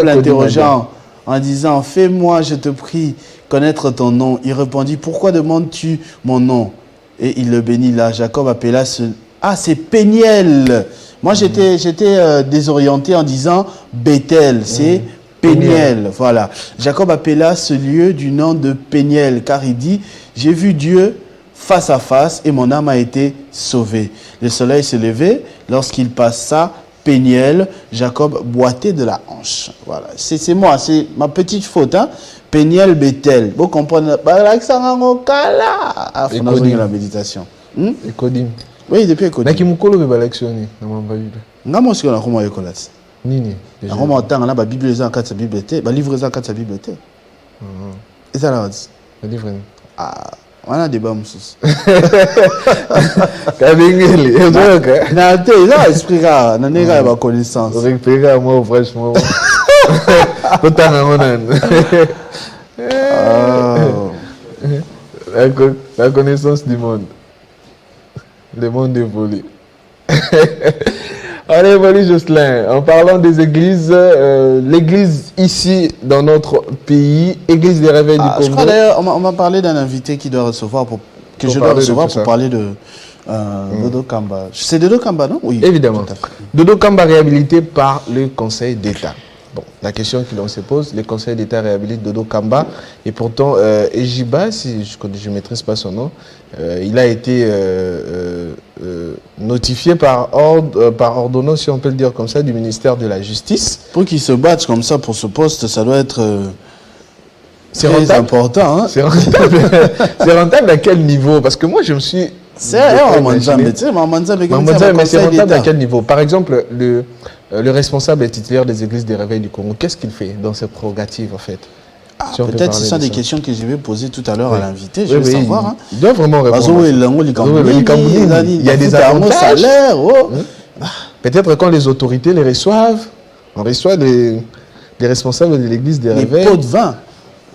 l'interrogeant en disant, fais-moi, je te prie, connaître ton nom. Il répondit, pourquoi demandes-tu mon nom? Et il le bénit là. Jacob appela ce... Ah, c'est Péniel. Moi, j'étais désorienté en disant Bethel. C'est Péniel. Voilà. Jacob appela ce lieu du nom de Péniel, car il dit, j'ai vu Dieu face à face et mon âme a été sauvée. Le soleil se levait. Lorsqu'il passa Péniel, Jacob boitait de la hanche. Voilà. C'est moi, c'est ma petite faute. Hein? Péniel, Bethel. Vous comprenez? La méditation. Oui, depuis Ekodim. Mais qui m'a collé le lectionné dans mon bail. Nga mo sikona comment école. Nini. Na comment attend na ba Bible les en 4 Bible té, ba livre les en 4 Bible té. Et ça là. Le livre. Ah, on a débat moussous. Kabengeli, donc. Na té, ça expliquera, na nega ba connaissance. Expliquera moi franchement. Autant on a. La connaissance du monde. Le monde évolue. On évolue, Jocelyn. En parlant des églises, l'église ici, dans notre pays, église des réveils du Congo. Je crois d'ailleurs, on m'a parlé d'un invité qui doit recevoir, que je dois recevoir pour parler de Dodo Kamba. C'est Dodo Kamba, non? Oui. Évidemment. Dodo Kamba réhabilité par le Conseil d'État. Bon, la question que l'on se pose, le Conseil d'État réhabilite Dodo Kamba et pourtant Ejiba, si je ne maîtrise pas son nom, il a été notifié par ordonnance, si on peut le dire comme ça, du ministère de la Justice. Pour qu'il se batte comme ça pour ce poste, ça doit être très important. Hein? C'est rentable. C'est rentable à quel niveau? Parce que moi, je me suis... C'est mais c'est rentable à quel niveau? Par exemple, le responsable et titulaire des églises des réveils du Congo, qu'est-ce qu'il fait dans ses prérogatives en fait? Si peut-être ce sont des questions que je vais poser tout à l'heure à l'invité, je veux savoir. Hein. Il doit vraiment répondre. Il y a des avantages. Peut-être quand les autorités les reçoivent, on reçoit les responsables de l'église des réveils. Les pots de vin,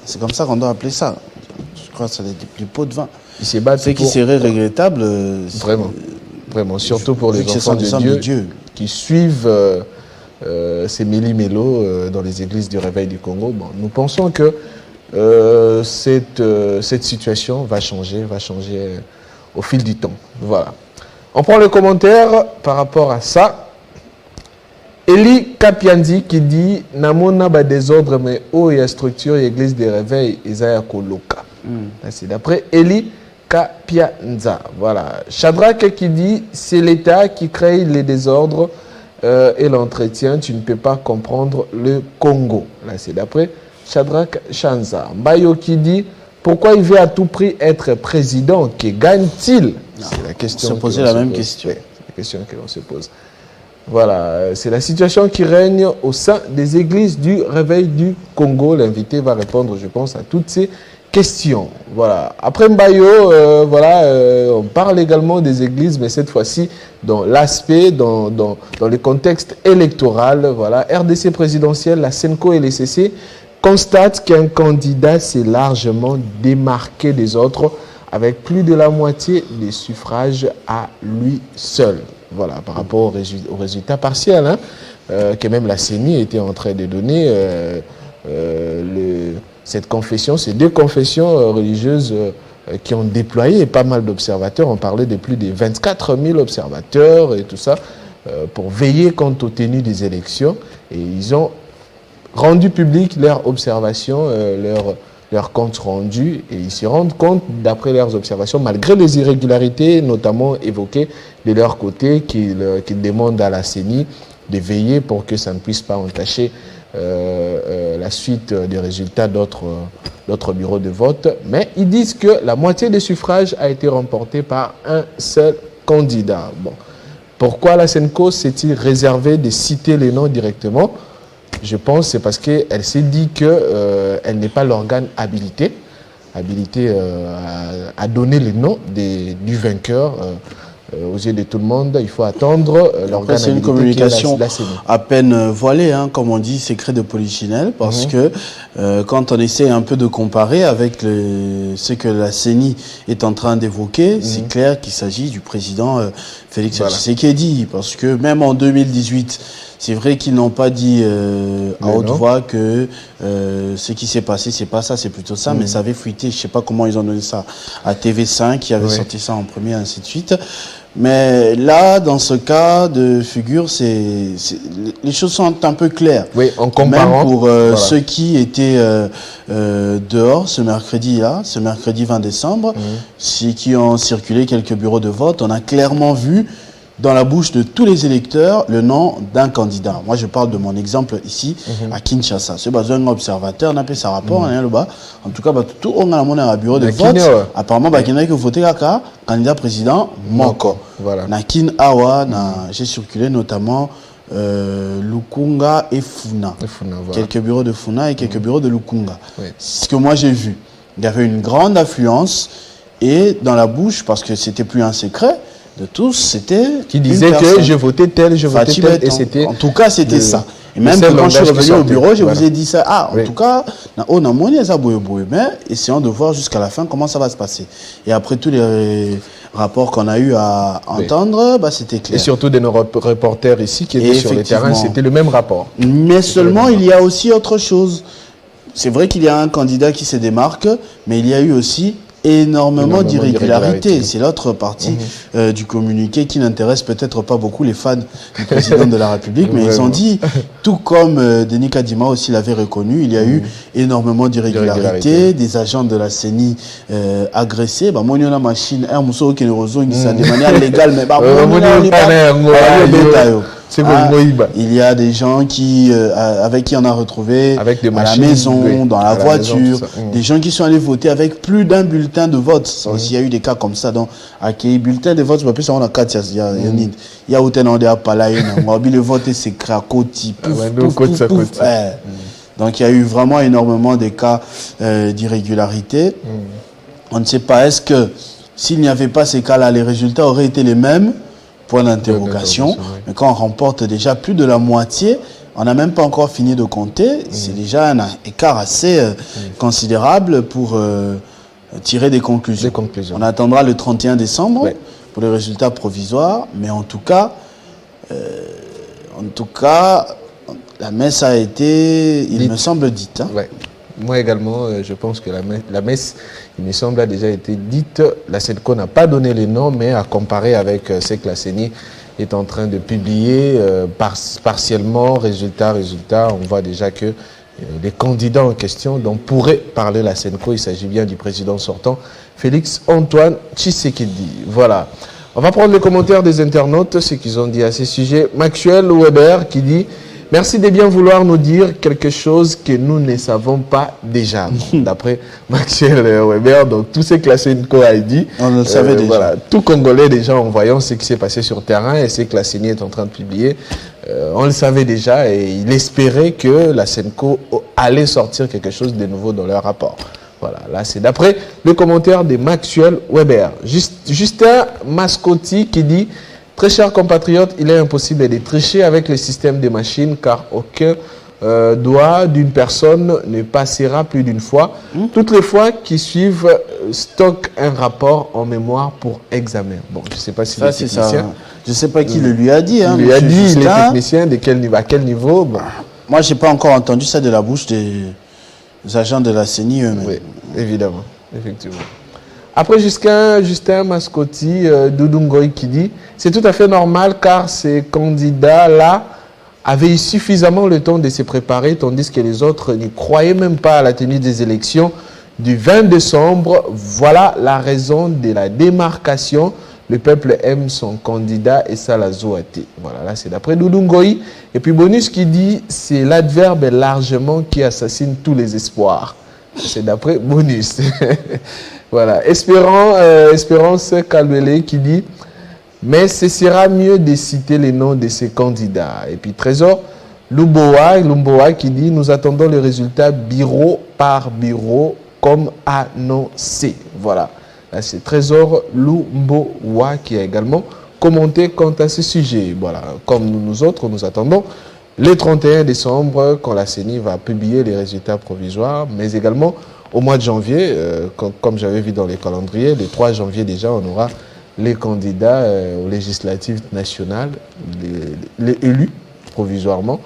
c'est comme ça qu'on doit appeler ça. Je crois que c'est les pots de vin. Ce qui serait regrettable. Vraiment, surtout pour les enfants de Dieu qui suivent ces méli-mélos dans les églises du réveil du Congo. Bon, nous pensons que cette situation va changer au fil du temps. Voilà. On prend le commentaire par rapport à ça. Eli Kapiandi qui dit Namona ba désordre mais oh il y a structure l'église des réveils Isaiah Koloka. C'est d'après Eli Kapianza. Voilà. Shadrach qui dit c'est l'État qui crée les désordres et l'entretien. Tu ne peux pas comprendre le Congo. Là, c'est d'après Shadrach Shanza. Mbayo qui dit pourquoi il veut à tout prix être président? Que gagne-t-il? C'est la question. Se poser la même question. C'est la question que l'on se pose. Voilà, c'est la situation qui règne au sein des églises du réveil du Congo. L'invité va répondre, je pense, à toutes ces questions. Voilà. Après Mbayo, on parle également des églises, mais cette fois-ci dans l'aspect, dans le contexte électoral. Voilà. RDC présidentielle, la Senco et les CC constatent qu'un candidat s'est largement démarqué des autres avec plus de la moitié des suffrages à lui seul. Voilà, par rapport au résultat partiel, hein, que même la CENI était en train de donner. Cette confession, ces deux confessions religieuses qui ont déployé pas mal d'observateurs. On parlait de plus de 24 000 observateurs et tout ça pour veiller quant aux tenues des élections. Et ils ont rendu public leurs observations, leurs comptes rendus, et ils se rendent compte, d'après leurs observations, malgré les irrégularités, notamment évoquées de leur côté, qu'ils demandent à la CENI de veiller pour que ça ne puisse pas entacher la suite des résultats d'autres bureaux de vote. Mais ils disent que la moitié des suffrages a été remportée par un seul candidat. Bon. Pourquoi la SENCO s'est-il réservé de citer les noms directement? Je pense que c'est parce qu'elle s'est dit qu'elle n'est pas l'organe habilité à donner les noms du vainqueur. Aux yeux de tout le monde, il faut attendre l'organe habilité. C'est une communication à peine voilée, hein, comme on dit, secret de polichinelle, parce que quand on essaie un peu de comparer avec ce que la CENI est en train d'évoquer, c'est clair qu'il s'agit du président Félix Tshisekedi, parce que même en 2018, c'est vrai qu'ils n'ont pas dit à haute voix que ce qui s'est passé, c'est pas ça, c'est plutôt ça, mais ça avait fuité. Je sais pas comment ils ont donné ça à TV5, qui avait sorti ça en premier, ainsi de suite. Mais là, dans ce cas de figure, les choses sont un peu claires. Oui, en comparant. Même pour ceux qui étaient dehors ce mercredi-là, ce mercredi 20 décembre, ceux qui ont circulé quelques bureaux de vote, on a clairement vu dans la bouche de tous les électeurs le nom d'un candidat. Moi, je parle de mon exemple ici, à Kinshasa. C'est un observateur, on a fait sa rapport, en tout cas, tout on a un bureau de vote. Apparemment, il y a que voter à candidat président Moko. Voilà. Nakin Awa, j'ai circulé notamment Lukunga et Funa. Voilà. Quelques bureaux de Funa et quelques bureaux de Lukunga. C'est ce que moi j'ai vu. Il y avait une grande affluence et dans la bouche, parce que c'était plus un secret de tous, c'était qui disait que je votais tel, et c'était... En tout cas, c'était ça. Et même quand je suis revenu au bureau, je vous ai dit ça. Ah, en tout cas, on a monnaie ça, mais essayons de voir jusqu'à la fin comment ça va se passer. Et après tous les rapports qu'on a eu à entendre, c'était clair. Et surtout de nos reporters ici qui étaient sur le terrain, c'était le même rapport. Mais seulement, il y a aussi autre chose. C'est vrai qu'il y a un candidat qui se démarque, mais il y a eu aussi énormément d'irrégularités. C'est l'autre partie du communiqué qui n'intéresse peut-être pas beaucoup les fans du président de la République, mais ils ont dit, tout comme Denis Kadima aussi l'avait reconnu, il y a eu énormément d'irrégularités, des agents de la CENI agressés. Moi, il y a une machine, un mousseau qui est de manière légale, mais il y a des gens avec qui on a retrouvé avec des machines, à la maison, dans la voiture, des gens qui sont allés voter avec plus d'un bulletin de vote. Il y a eu des cas comme ça. Donc, avec bulletin de vote, je on a 4, il y a autant de appareils, le vote est secret à côté. Donc, il y a eu vraiment énormément de cas d'irrégularité. On ne sait pas, est-ce que s'il n'y avait pas ces cas-là, les résultats auraient été les mêmes? Point d'interrogation. Mais quand on remporte déjà plus de la moitié, on n'a même pas encore fini de compter. C'est déjà un écart assez considérable pour tirer des conclusions. On attendra le 31 décembre pour les résultats provisoires. Mais en tout cas, la messe a été, il me semble, dite. Moi également, je pense que la messe, il me semble, a déjà été dite. La SENCO n'a pas donné les noms, mais à comparer avec ce que la CENI est en train de publier partiellement, résultat, on voit déjà que les candidats en question dont pourrait parler la SENCO, il s'agit bien du président sortant, Félix Antoine Tshisekedi. Voilà. On va prendre les commentaires des internautes, ce qu'ils ont dit à ces sujets. Maxwell Weber qui dit... Merci de bien vouloir nous dire quelque chose que nous ne savons pas déjà. D'après Maxwell Weber, donc tout ce que la SENCO a dit, on le savait déjà. Voilà, tout Congolais déjà en voyant ce qui s'est passé sur le terrain et ce que la CENI est en train de publier, on le savait déjà et il espérait que la SENCO allait sortir quelque chose de nouveau dans leur rapport. Voilà, là c'est d'après le commentaire de Maxwell Weber. Justin Mascotti qui dit... Très chers compatriotes, il est impossible de tricher avec le système des machines car aucun doigt d'une personne ne passera plus d'une fois. Toutes les fois qui suivent stockent un rapport en mémoire pour examen. Bon, je ne sais pas si Ça, le c'est ça. technicien... Je ne sais pas qui le lui a dit. Hein, Il lui a monsieur dit, il est Justin. technicien, de quel niveau, à quel niveau. Bon. Moi, je n'ai pas encore entendu ça de la bouche des agents de la CENI eux-mêmes. Oui, évidemment, effectivement. Après, Justin Mascotti, Doudou Ngoï qui dit « C'est tout à fait normal car ces candidats-là avaient eu suffisamment le temps de se préparer, tandis que les autres n'y croyaient même pas à la tenue des élections du 20 décembre. Voilà la raison de la démarcation. Le peuple aime son candidat et ça l'a zoaté. » Voilà, là c'est d'après Doudou Ngoï. Et puis Bonus qui dit « C'est l'adverbe largement qui assassine tous les espoirs. » C'est d'après Bonus. Voilà. Espérance Kalwele qui dit « Mais ce sera mieux de citer les noms de ces candidats. » Et puis Trésor Lumboa qui dit « Nous attendons le résultat bureau par bureau comme annoncé. » Voilà. Là, c'est Trésor Lumboa qui a également commenté quant à ce sujet. Voilà. Comme nous autres, nous attendons le 31 décembre quand la CENI va publier les résultats provisoires, mais également au mois de janvier, comme j'avais vu dans les calendriers, le 3 janvier déjà, on aura les candidats aux législatives nationales, les élus provisoirement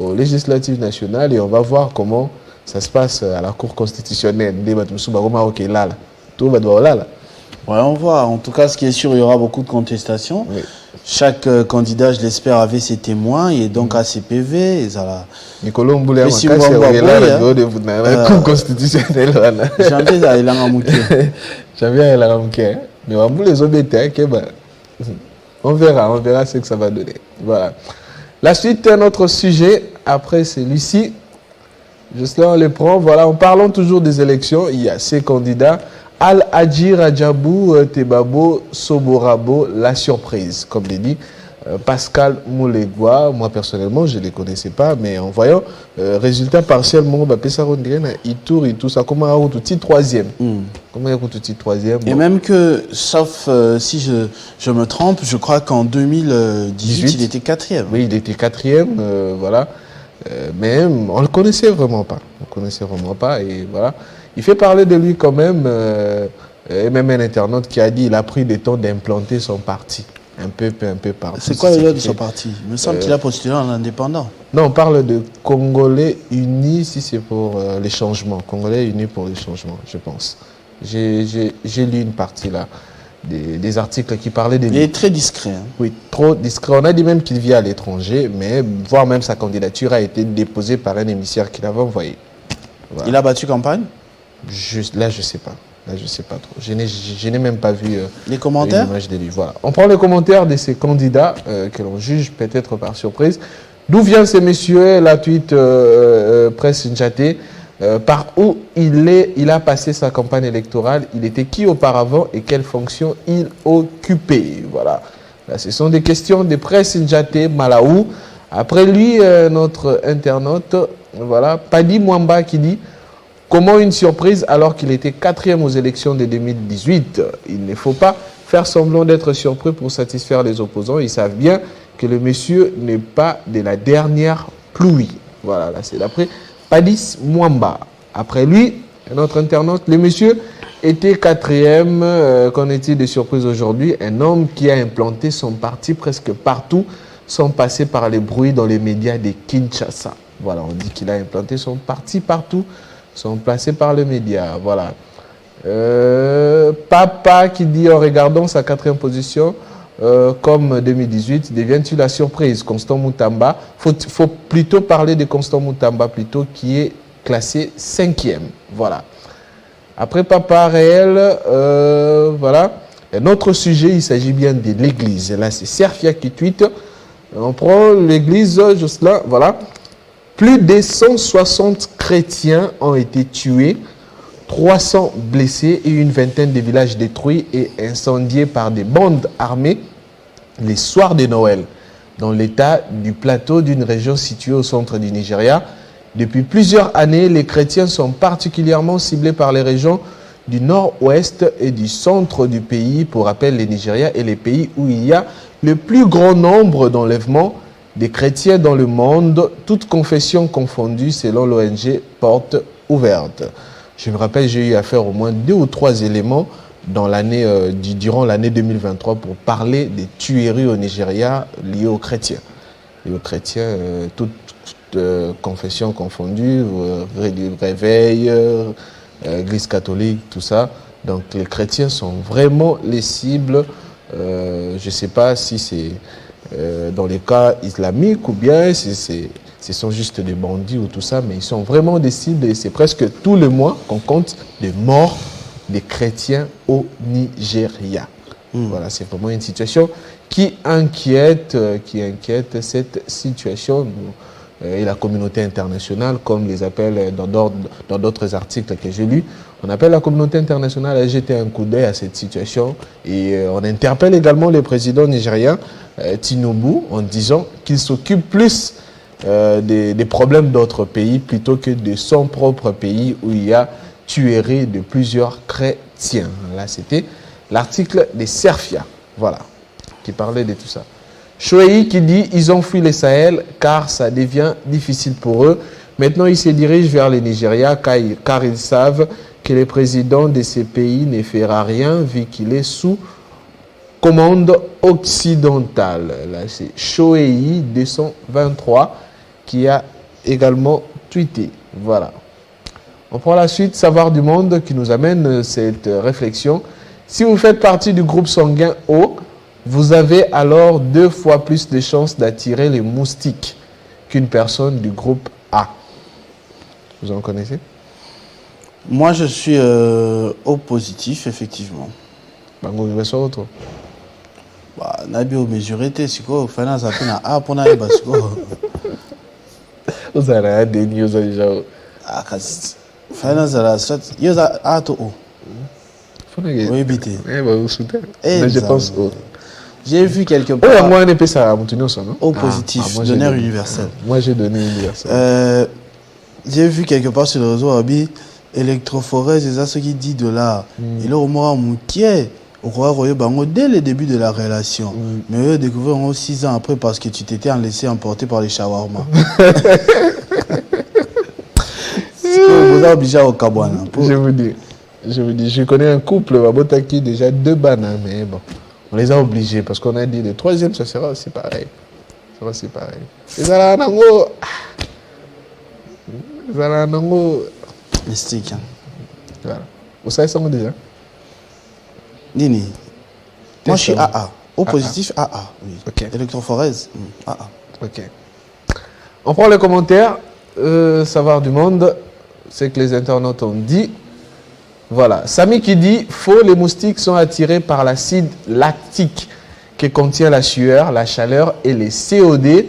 aux législatives nationales, et on va voir comment ça se passe à la Cour constitutionnelle. Ouais, on voit. En tout cas, ce qui est sûr, il y aura beaucoup de contestations. Oui. Chaque candidat, je l'espère, avait ses témoins et donc a ses PV. Et ça là. Nicolas Mboulé, Mais si vous voyez là, la Cour constitutionnelle. Janvier, il a un mouquet. Janvier, il a un mouquet. Mais on va les embêter. On verra ce que ça va donner. Voilà. La suite, un autre sujet. Après celui-ci, juste là, on les prend. Voilà, en parlant toujours des élections, il y a ces candidats. Al-Hadji Rajabou Tebabo Soborabo, la surprise, comme l'a dit Pascal Moulegua. Moi personnellement, je ne les connaissais pas, mais en voyant résultat partiel, il tourne et tout ça. Comment on a tout troisième? Comment on a tout troisième? Et même que, sauf si je me trompe, je crois qu'en 2018, il était quatrième. Oui, il était quatrième, voilà. Mais on ne le connaissait vraiment pas. Et voilà. Il fait parler de lui quand même, et même un internaute qui a dit qu'il a pris le temps d'implanter son parti, un peu partout. C'est quoi le lieu de son parti? Il me semble qu'il a postulé en indépendant. Non, on parle de Congolais unis, si c'est pour les changements. Congolais unis pour les changements, je pense. J'ai lu une partie là, des articles qui parlaient de lui. Il est très discret. Hein. Oui, trop discret. On a dit même qu'il vit à l'étranger, mais voire même sa candidature a été déposée par un émissaire qu'il avait envoyé. Voilà. Il a battu campagne? Là, je sais pas. Je sais pas trop. Je n'ai même pas vu les commentaires. L'image de lui. Voilà. On prend les commentaires de ces candidats que l'on juge peut-être par surprise. D'où vient ce monsieur? La tweet Presse Njaté. Par où il a passé sa campagne électorale? Il était qui auparavant et quelle fonction il occupait? Voilà. Là, ce sont des questions de Presse Njaté Malaou. Après lui, notre internaute, voilà, Padi Mwamba qui dit: comment une surprise alors qu'il était quatrième aux élections de 2018? Il ne faut pas faire semblant d'être surpris pour satisfaire les opposants. Ils savent bien que le monsieur n'est pas de la dernière pluie. Voilà, là c'est d'après Padis Mwamba. Après lui, notre internaute, le monsieur était quatrième. Qu'en est-il de surprise aujourd'hui? Un homme qui a implanté son parti presque partout sans passer par les bruits dans les médias de Kinshasa. Voilà, on dit qu'il a implanté son parti partout, sont placés par les médias. Voilà. Papa qui dit en regardant sa quatrième position, comme 2018, devient-il la surprise? Constant Moutamba. Faut plutôt parler de Constant Moutamba plutôt, qui est classé 5e. Voilà. Après Papa réel, voilà. Un autre sujet, il s'agit bien de l'église. Là, c'est Serfia qui tweete. On prend l'église, juste là, voilà. Plus de 160 chrétiens ont été tués, 300 blessés et une vingtaine de villages détruits et incendiés par des bandes armées les soirs de Noël dans l'état du plateau d'une région située au centre du Nigeria. Depuis plusieurs années, les chrétiens sont particulièrement ciblés par les régions du nord-ouest et du centre du pays. Pour rappel, le Nigeria est le pays où il y a le plus grand nombre d'enlèvements des chrétiens dans le monde, toutes confessions confondues selon l'ONG Porte Ouverte. Je me rappelle, j'ai eu à faire au moins 2 ou 3 éléments dans durant l'année 2023 pour parler des tueries au Nigeria liées aux chrétiens. Liées aux chrétiens, toutes confessions confondues, réveil, église catholique, tout ça. Donc les chrétiens sont vraiment les cibles. Je ne sais pas si c'est dans les cas islamiques ou bien si ce sont juste des bandits ou tout ça, mais ils sont vraiment des cibles et c'est presque tous les mois qu'on compte des morts des chrétiens au Nigeria. Voilà, c'est vraiment une situation qui inquiète cette situation. Et la communauté internationale, comme les appelle dans d'autres articles que j'ai lus, on appelle la communauté internationale à jeter un coup d'œil à cette situation et on interpelle également le président nigérien Tinubu en disant qu'il s'occupe plus des problèmes d'autres pays plutôt que de son propre pays où il y a tuerie de plusieurs chrétiens. Là, c'était l'article des Serfia, voilà, qui parlait de tout ça. Chouei qui dit ils ont fui le Sahel car ça devient difficile pour eux. Maintenant, ils se dirigent vers le Nigeria car ils savent que le président de ces pays ne fera rien vu qu'il est sous commande occidentale. Là, c'est Chouei 223 qui a également tweeté. Voilà. On prend la suite, Savoir du Monde, qui nous amène cette réflexion. Si vous faites partie du groupe sanguin O, vous avez alors 2 fois plus de chances d'attirer les moustiques qu'une personne du groupe A. Vous en connaissez? Moi, je suis O positif, effectivement. Bango, je vais sur autre. Bah, Nabi au mesuré, c'est quoi? Finance a fait un A pour n'aller parce que. Vous avez des news déjà. Ah, quasi. Finance a la sorte. Il y a A to O. Oui, BT. Mais je pense O. J'ai vu quelque Oh, part. moi, on épée ça à Moutinho, ça, non? O positif, moi, donneur universel. Moi, j'ai donné universel. J'ai vu quelque part sur le réseau Abi, électrophorèse, c'est ça ce qui dit de là. Et là, au moins, Moukier, au roi Bango, dès le début de la relation. Mais eux, découvert 6 ans après parce que tu t'étais laissé emporter par les shawarma. Vous êtes obligé au Kabouana. Je vous dis, je connais un couple, Babotaki, déjà 2 bananes, mais bon, on les a obligés parce qu'on a dit le 3e, ça sera aussi pareil. Ça sera aussi pareil. Les Alanango. Les Alanango. Mystique. Voilà. Vous savez ça déjà? Nini. Moi, je suis AA. O positif, AA. Oui. Ok. Électrophorèse, AA. Ok. On prend les commentaires. Savoir du Monde, c'est que les internautes ont dit. Voilà. Samy qui dit faux, les moustiques sont attirés par l'acide lactique qui contient la sueur, la chaleur et les COD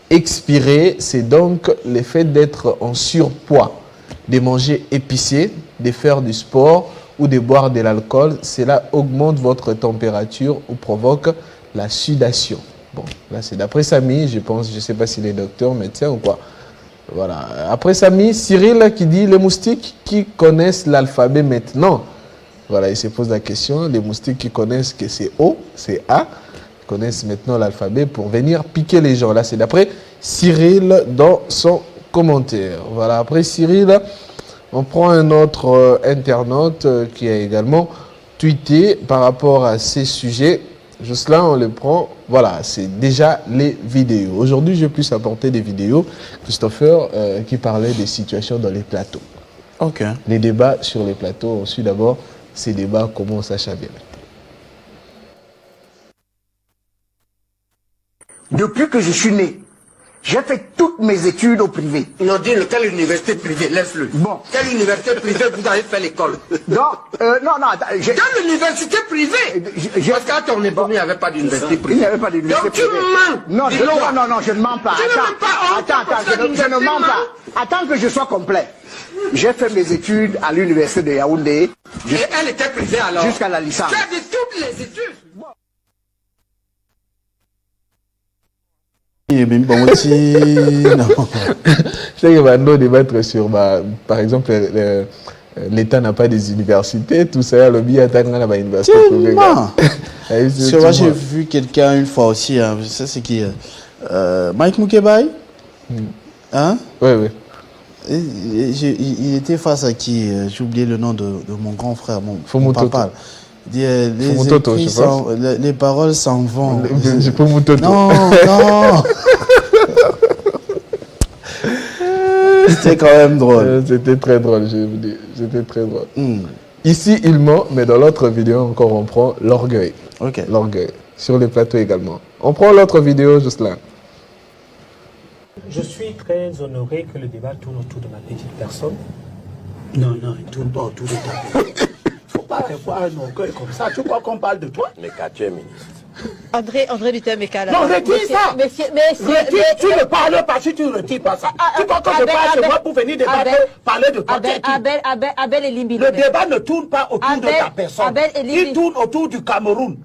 expirés. C'est donc le fait d'être en surpoids, de manger épicé, de faire du sport ou de boire de l'alcool. Cela augmente votre température ou provoque la sudation. Bon, là c'est d'après Samy, je pense, je ne sais pas s'il est docteur, médecin ou quoi. Voilà. Après Samy, Cyril qui dit les moustiques qui connaissent l'alphabet maintenant. Voilà, il se pose la question, les moustiques qui connaissent que c'est O, c'est A, connaissent maintenant l'alphabet pour venir piquer les gens. Là, c'est d'après Cyril dans son commentaire. Voilà, après Cyril, on prend un autre internaute qui a également tweeté par rapport à ces sujets. Juste là, on le prend. Voilà, c'est déjà les vidéos. Aujourd'hui, je vais plus apporter des vidéos, Christopher, qui parlait des situations dans les plateaux. Ok. Les débats sur les plateaux. Ensuite, d'abord, ces débats commencent à chavirer. Depuis que je suis né, j'ai fait toutes mes études au privé. Non, dis-le, quelle université privée? Laisse-le. Bon. Quelle université privée vous avez fait l'école? Non, attends. Quelle université privée? Parce qu'à ton époque, il n'y avait pas d'université privée. Il n'y avait pas d'université privée. Donc tu mens. Non, je ne mens pas. Je ne mens pas. Attends que je sois complet. J'ai fait mes études à l'université de Yaoundé. Et elle était privée alors? Jusqu'à la licence. Tu as dit toutes les études? Non. Je sais qu'il va nous débattre sur, par exemple, l'État n'a pas des universités, tout ça, le billet à l'université. Tellement. Tu vois, j'ai vu quelqu'un une fois aussi, hein, ça c'est qui Mike Mukebai. Hein? Oui, oui. Il était face à qui? J'ai oublié le nom de mon grand frère, mon papa. Les paroles s'en vont. Non, non. C'était quand même drôle. C'était très drôle, je vais vous dire. C'était très drôle. Ici, il ment, mais dans l'autre vidéo, encore, on prend l'orgueil. Ok. L'orgueil. Sur les plateaux également. On prend l'autre vidéo, juste là. Je suis très honoré que le débat tourne autour de ma petite personne. Non, non, il ne tourne pas autour de ta personne. Il ne faut pas avoir un orgueil comme ça. Tu crois qu'on parle de toi? Mais quartier ministre. André Duterte-Meka. Non, retire ça. Retire, tu ne parles pas si tu ne retires pas ça. Tu crois que je parle chez moi pour venir débattre, parler de toi? Abel et Limbi. Le débat ne tourne pas autour de ta personne. Il tourne autour du Cameroun.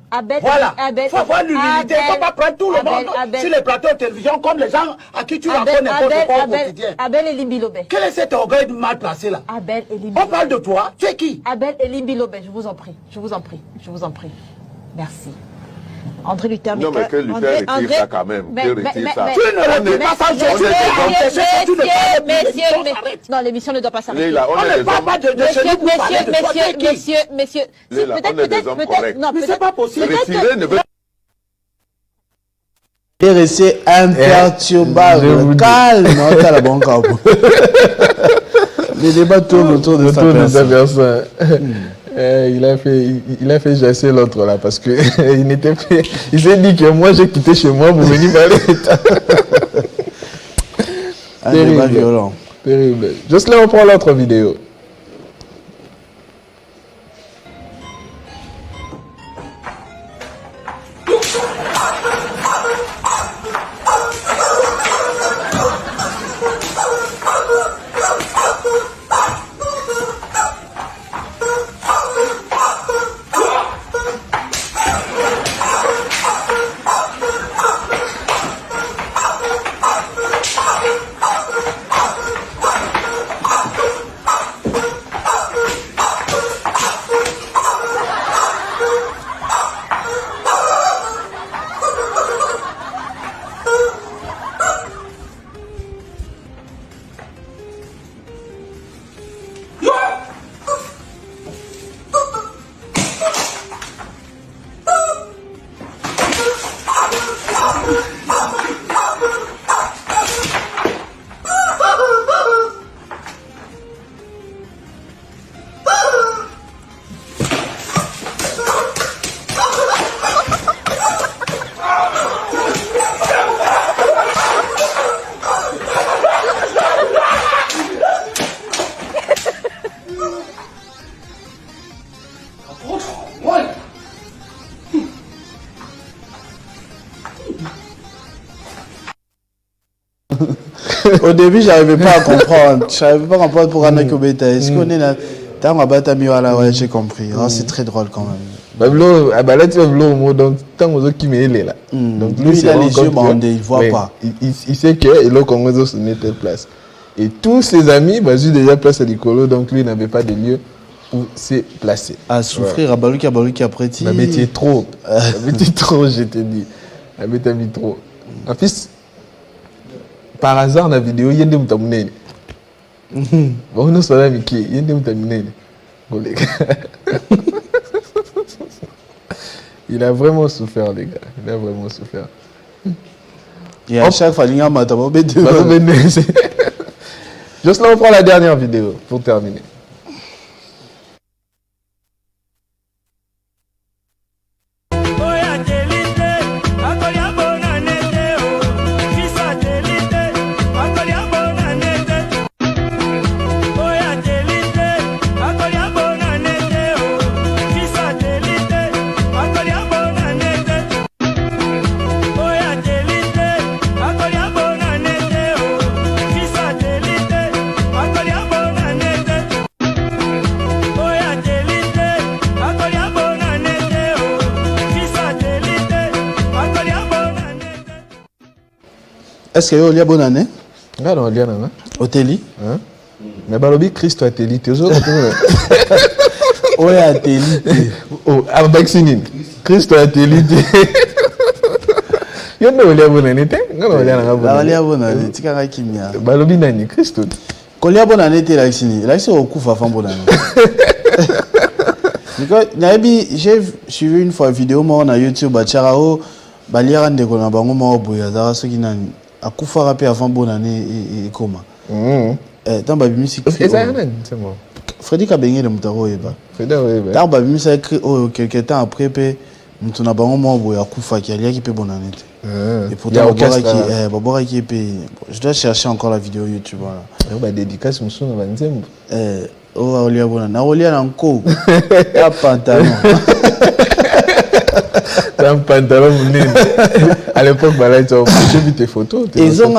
Voilà. Il faut avoir l'humilité. Il ne faut pas prendre tout le monde sur les plateaux de télévision comme les gens à qui tu racontes n'importe quoi au quotidien. Abel et Limbi Lobé. Quel est cet orgueil mal placé là? Abel et Limbi. On parle de toi. Tu es qui? Abel et Limbi Lobé. Je vous en prie. Je vous en prie. Je vous en prie. Merci. André Duterte-Meka. Non, mais que Duterte retire ça quand même. Que retire ça. Tu ne retires pas ça. Messieurs, non, l'émission ne doit pas s'arrêter. On ne parle pas de messieurs. Peut-être. Non, mais c'est pas possible. Retirer ne veut Et rester imperturbable, calme, t'as la bonne carte. Les débats tournent autour de sa personne. Il a fait jasser l'autre là parce que il s'est dit que moi j'ai quitté chez moi pour venir parler d'État. Un débat violent. Terrible. Juste là, on prend l'autre vidéo. Au début, j'arrivais pas à comprendre. Je n'arrivais pas à comprendre pour Anna Kobeta. Est-ce qu'on est là? Ouais, j'ai compris. Oh, c'est très drôle quand même. Là, tu vois le mot, donc tant que qui m'est là. Donc lui, il a les yeux bandés, il ne voit pas. Il sait que le Congo se mettait place. Et tous ses amis, bah, j'ai déjà placé à l'écolo, donc lui n'avait pas de lieu où se placer. À souffrir, à Balouki après. Mais tu es trop. Tu es trop, je te dis. Mais tu as mis trop. En plus, par hasard, dans la vidéo, il y a des moutamounes. Bon, nous sommes là, Mickey. Il y a des moutamounes. Il a vraiment souffert, les gars. Il a vraiment souffert. Et à chaque fois, il y a un matamou. Juste là, on prend la dernière vidéo pour terminer. Est-ce qu'il y a bonne année? Ah non, il y en a. Oteli? Mais balobi Christ a télé Ouais, à télé. Oh, à vacciner. Christ a télé. Yo no ole abonane te? Non ole na abonane. La ole abonane, tika kimia. Balobi nani Christ. Kolia abonane te la sini. La c'est au coup fa bonane. J'ai suivi une fois une vidéo moi na YouTube Bacharao baliara ndeko na bango mo boya za soki nani akufa rapé avant bonane et comment. Tant babimisi. Et ça nani c'est moi. Freddy Kabengele mutaro yeba. Freddy yeba. Tant babimisi écrit quelques temps après pe mutu na bango mo boya akufa ki alia ki pe bonane te. Et pourtant babora qui je dois chercher encore la vidéo YouTube voilà. Ba dédicace musu na banzembo. Oh, Olia Bonane. Na Olia Nanko. Un pantalon. Un pantalon, à l'époque, j'ai vu tes photos. Ils ont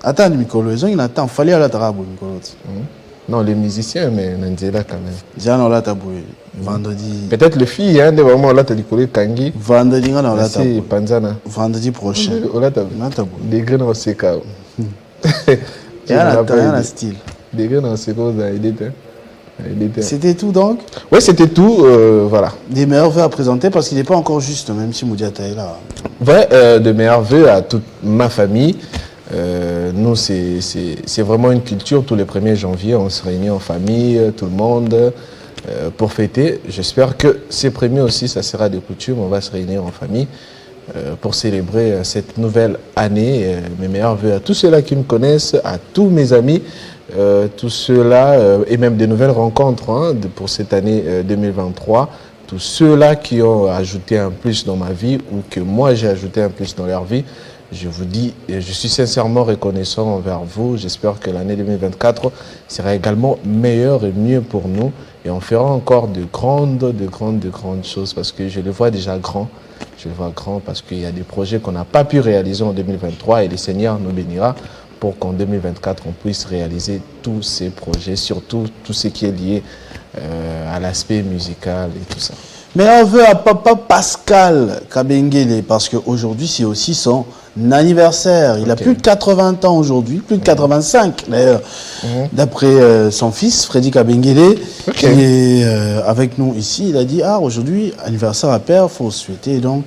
attends, Mikolo. Ils ont attends, fallait aller à Tarabo, Mikolo. Non, les musiciens, mais Nandela quand même. J'ai un là taboué. Vendredi. Peut-être les filles, hein, de vraiment là, t'as dit Kangi. Vendredi, on a là taboué. Panzana. Vendredi prochain. On a taboué. Des grains au CK. Il y a un style. Des grains au CK, c'était tout donc? Oui, c'était tout, voilà. Des meilleurs vœux à présenter parce qu'il n'est pas encore juste, même si Moudiata est là. Ouais, de meilleurs vœux à toute ma famille. Nous, c'est vraiment une culture. Tous les 1er janvier, on se réunit en famille, tout le monde, pour fêter. J'espère que ces premiers aussi, ça sera des coutumes. On va se réunir en famille pour célébrer cette nouvelle année. Mes meilleurs vœux à tous ceux-là qui me connaissent, à tous mes amis. Tous ceux-là, et même des nouvelles rencontres hein, pour cette année 2023, tous ceux-là qui ont ajouté un plus dans ma vie ou que moi j'ai ajouté un plus dans leur vie, je vous dis, je suis sincèrement reconnaissant envers vous. J'espère que l'année 2024 sera également meilleure et mieux pour nous et on fera encore de grandes choses parce que je le vois déjà grand. Je le vois grand parce qu'il y a des projets qu'on n'a pas pu réaliser en 2023 et le Seigneur nous bénira pour qu'en 2024, on puisse réaliser tous ces projets, surtout tout ce qui est lié à l'aspect musical et tout ça. Mais on veut à papa Pascal Kabengele, parce qu'aujourd'hui, c'est aussi son anniversaire. Il a plus de 80 ans aujourd'hui, plus de 85 d'ailleurs, d'après son fils, Freddy Kabengele, qui est avec nous ici. Il a dit, aujourd'hui, anniversaire à père, il faut souhaiter donc.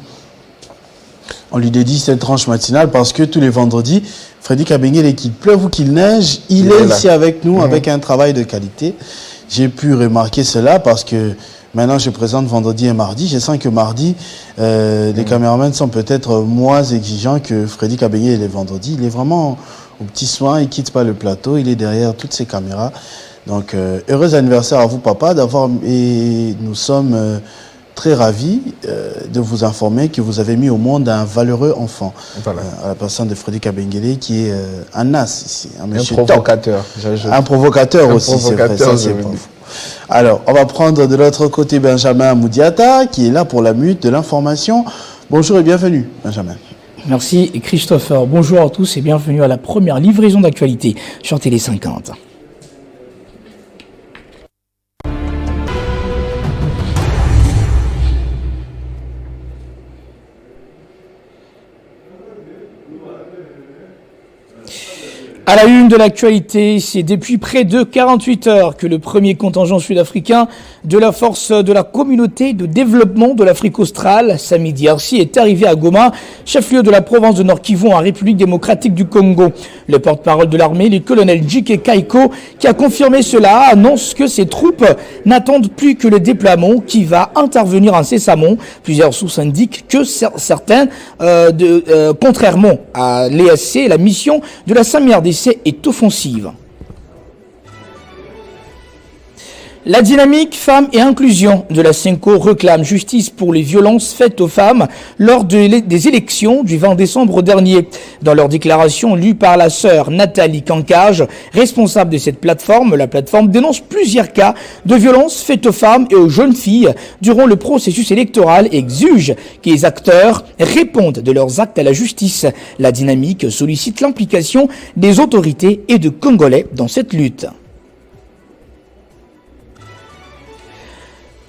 On lui dédie cette tranche matinale parce que tous les vendredis, Freddy Kabengele, qu'il pleuve ou qu'il neige, il est ici avec nous, avec un travail de qualité. J'ai pu remarquer cela parce que maintenant je présente vendredi et mardi. Je sens que mardi, les caméramans sont peut-être moins exigeants que Freddy Kabengele les vendredis. Il est vraiment au petit soin, il ne quitte pas le plateau, il est derrière toutes ces caméras. Donc, heureux anniversaire à vous, papa, et nous sommes très ravi de vous informer que vous avez mis au monde un valeureux enfant. Voilà. À la personne de Freddy Kabengele qui est un as ici. Un provocateur. Un provocateur aussi, c'est vrai. Ça, c'est pas faux. Alors, on va prendre de l'autre côté Benjamin Moudiata qui est là pour la minute de l'information. Bonjour et bienvenue, Benjamin. Merci Christopher. Bonjour à tous et bienvenue à la première livraison d'actualité sur Télé 50. À la une de l'actualité, c'est depuis près de 48 heures que le premier contingent sud-africain de la force de la communauté de développement de l'Afrique australe, Sami Diarcy, est arrivé à Goma, chef-lieu de la province de Nord-Kivu en République démocratique du Congo. Le porte-parole de l'armée, le colonel Jike Kaiko, qui a confirmé cela, annonce que ses troupes n'attendent plus que le déploiement qui va intervenir incessamment. Plusieurs sources indiquent que certains, contrairement à l'ESC, la mission de la SAMI-RDC est offensive. La dynamique femmes et inclusion de la Senko réclame justice pour les violences faites aux femmes lors des élections du 20 décembre dernier. Dans leur déclaration lue par la sœur Nathalie Kankage, responsable de cette plateforme, la plateforme dénonce plusieurs cas de violences faites aux femmes et aux jeunes filles durant le processus électoral et exige que les acteurs répondent de leurs actes à la justice. La dynamique sollicite l'implication des autorités et de Congolais dans cette lutte.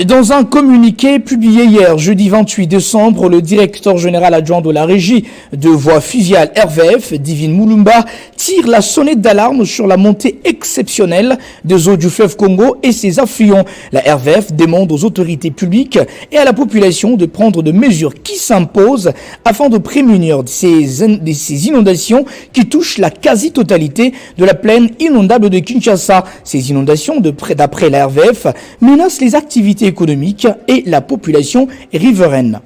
Dans un communiqué publié hier, jeudi 28 décembre, le directeur général adjoint de la régie de voies fluviales RVF, Divine Moulumba, tire la sonnette d'alarme sur la montée exceptionnelle des eaux du fleuve Congo et ses affluents. La RVF demande aux autorités publiques et à la population de prendre des mesures qui s'imposent afin de prémunir ces inondations qui touchent la quasi-totalité de la plaine inondable de Kinshasa. Ces inondations, d'après la RVF, menacent les activités économique et la population riveraine.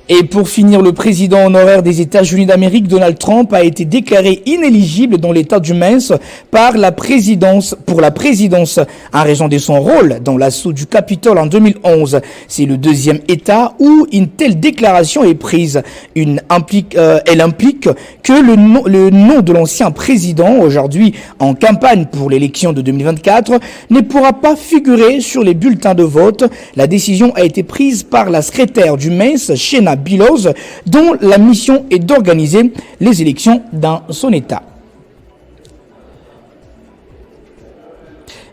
Et pour finir, le président honoraire des États-Unis d'Amérique, Donald Trump, a été déclaré inéligible dans l'État du Maine pour la présidence en raison de son rôle dans l'assaut du Capitole en 2011. C'est le deuxième État où une telle déclaration est prise. Elle implique que le nom de l'ancien président, aujourd'hui en campagne pour l'élection de 2024, ne pourra pas figurer sur les bulletins de vote. La décision a été prise par la secrétaire du Maine, Shayna Billows, dont la mission est d'organiser les élections dans son État.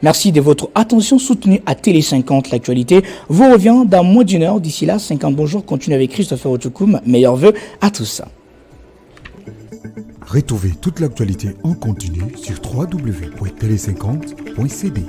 Merci de votre attention soutenue à Télé 50. L'actualité vous revient dans moins d'une heure. D'ici là, 50 bonjours. Continuez avec Christopher Otukoum. Meilleurs vœux à tous. Retrouvez toute l'actualité en continu sur www.tele50.cd.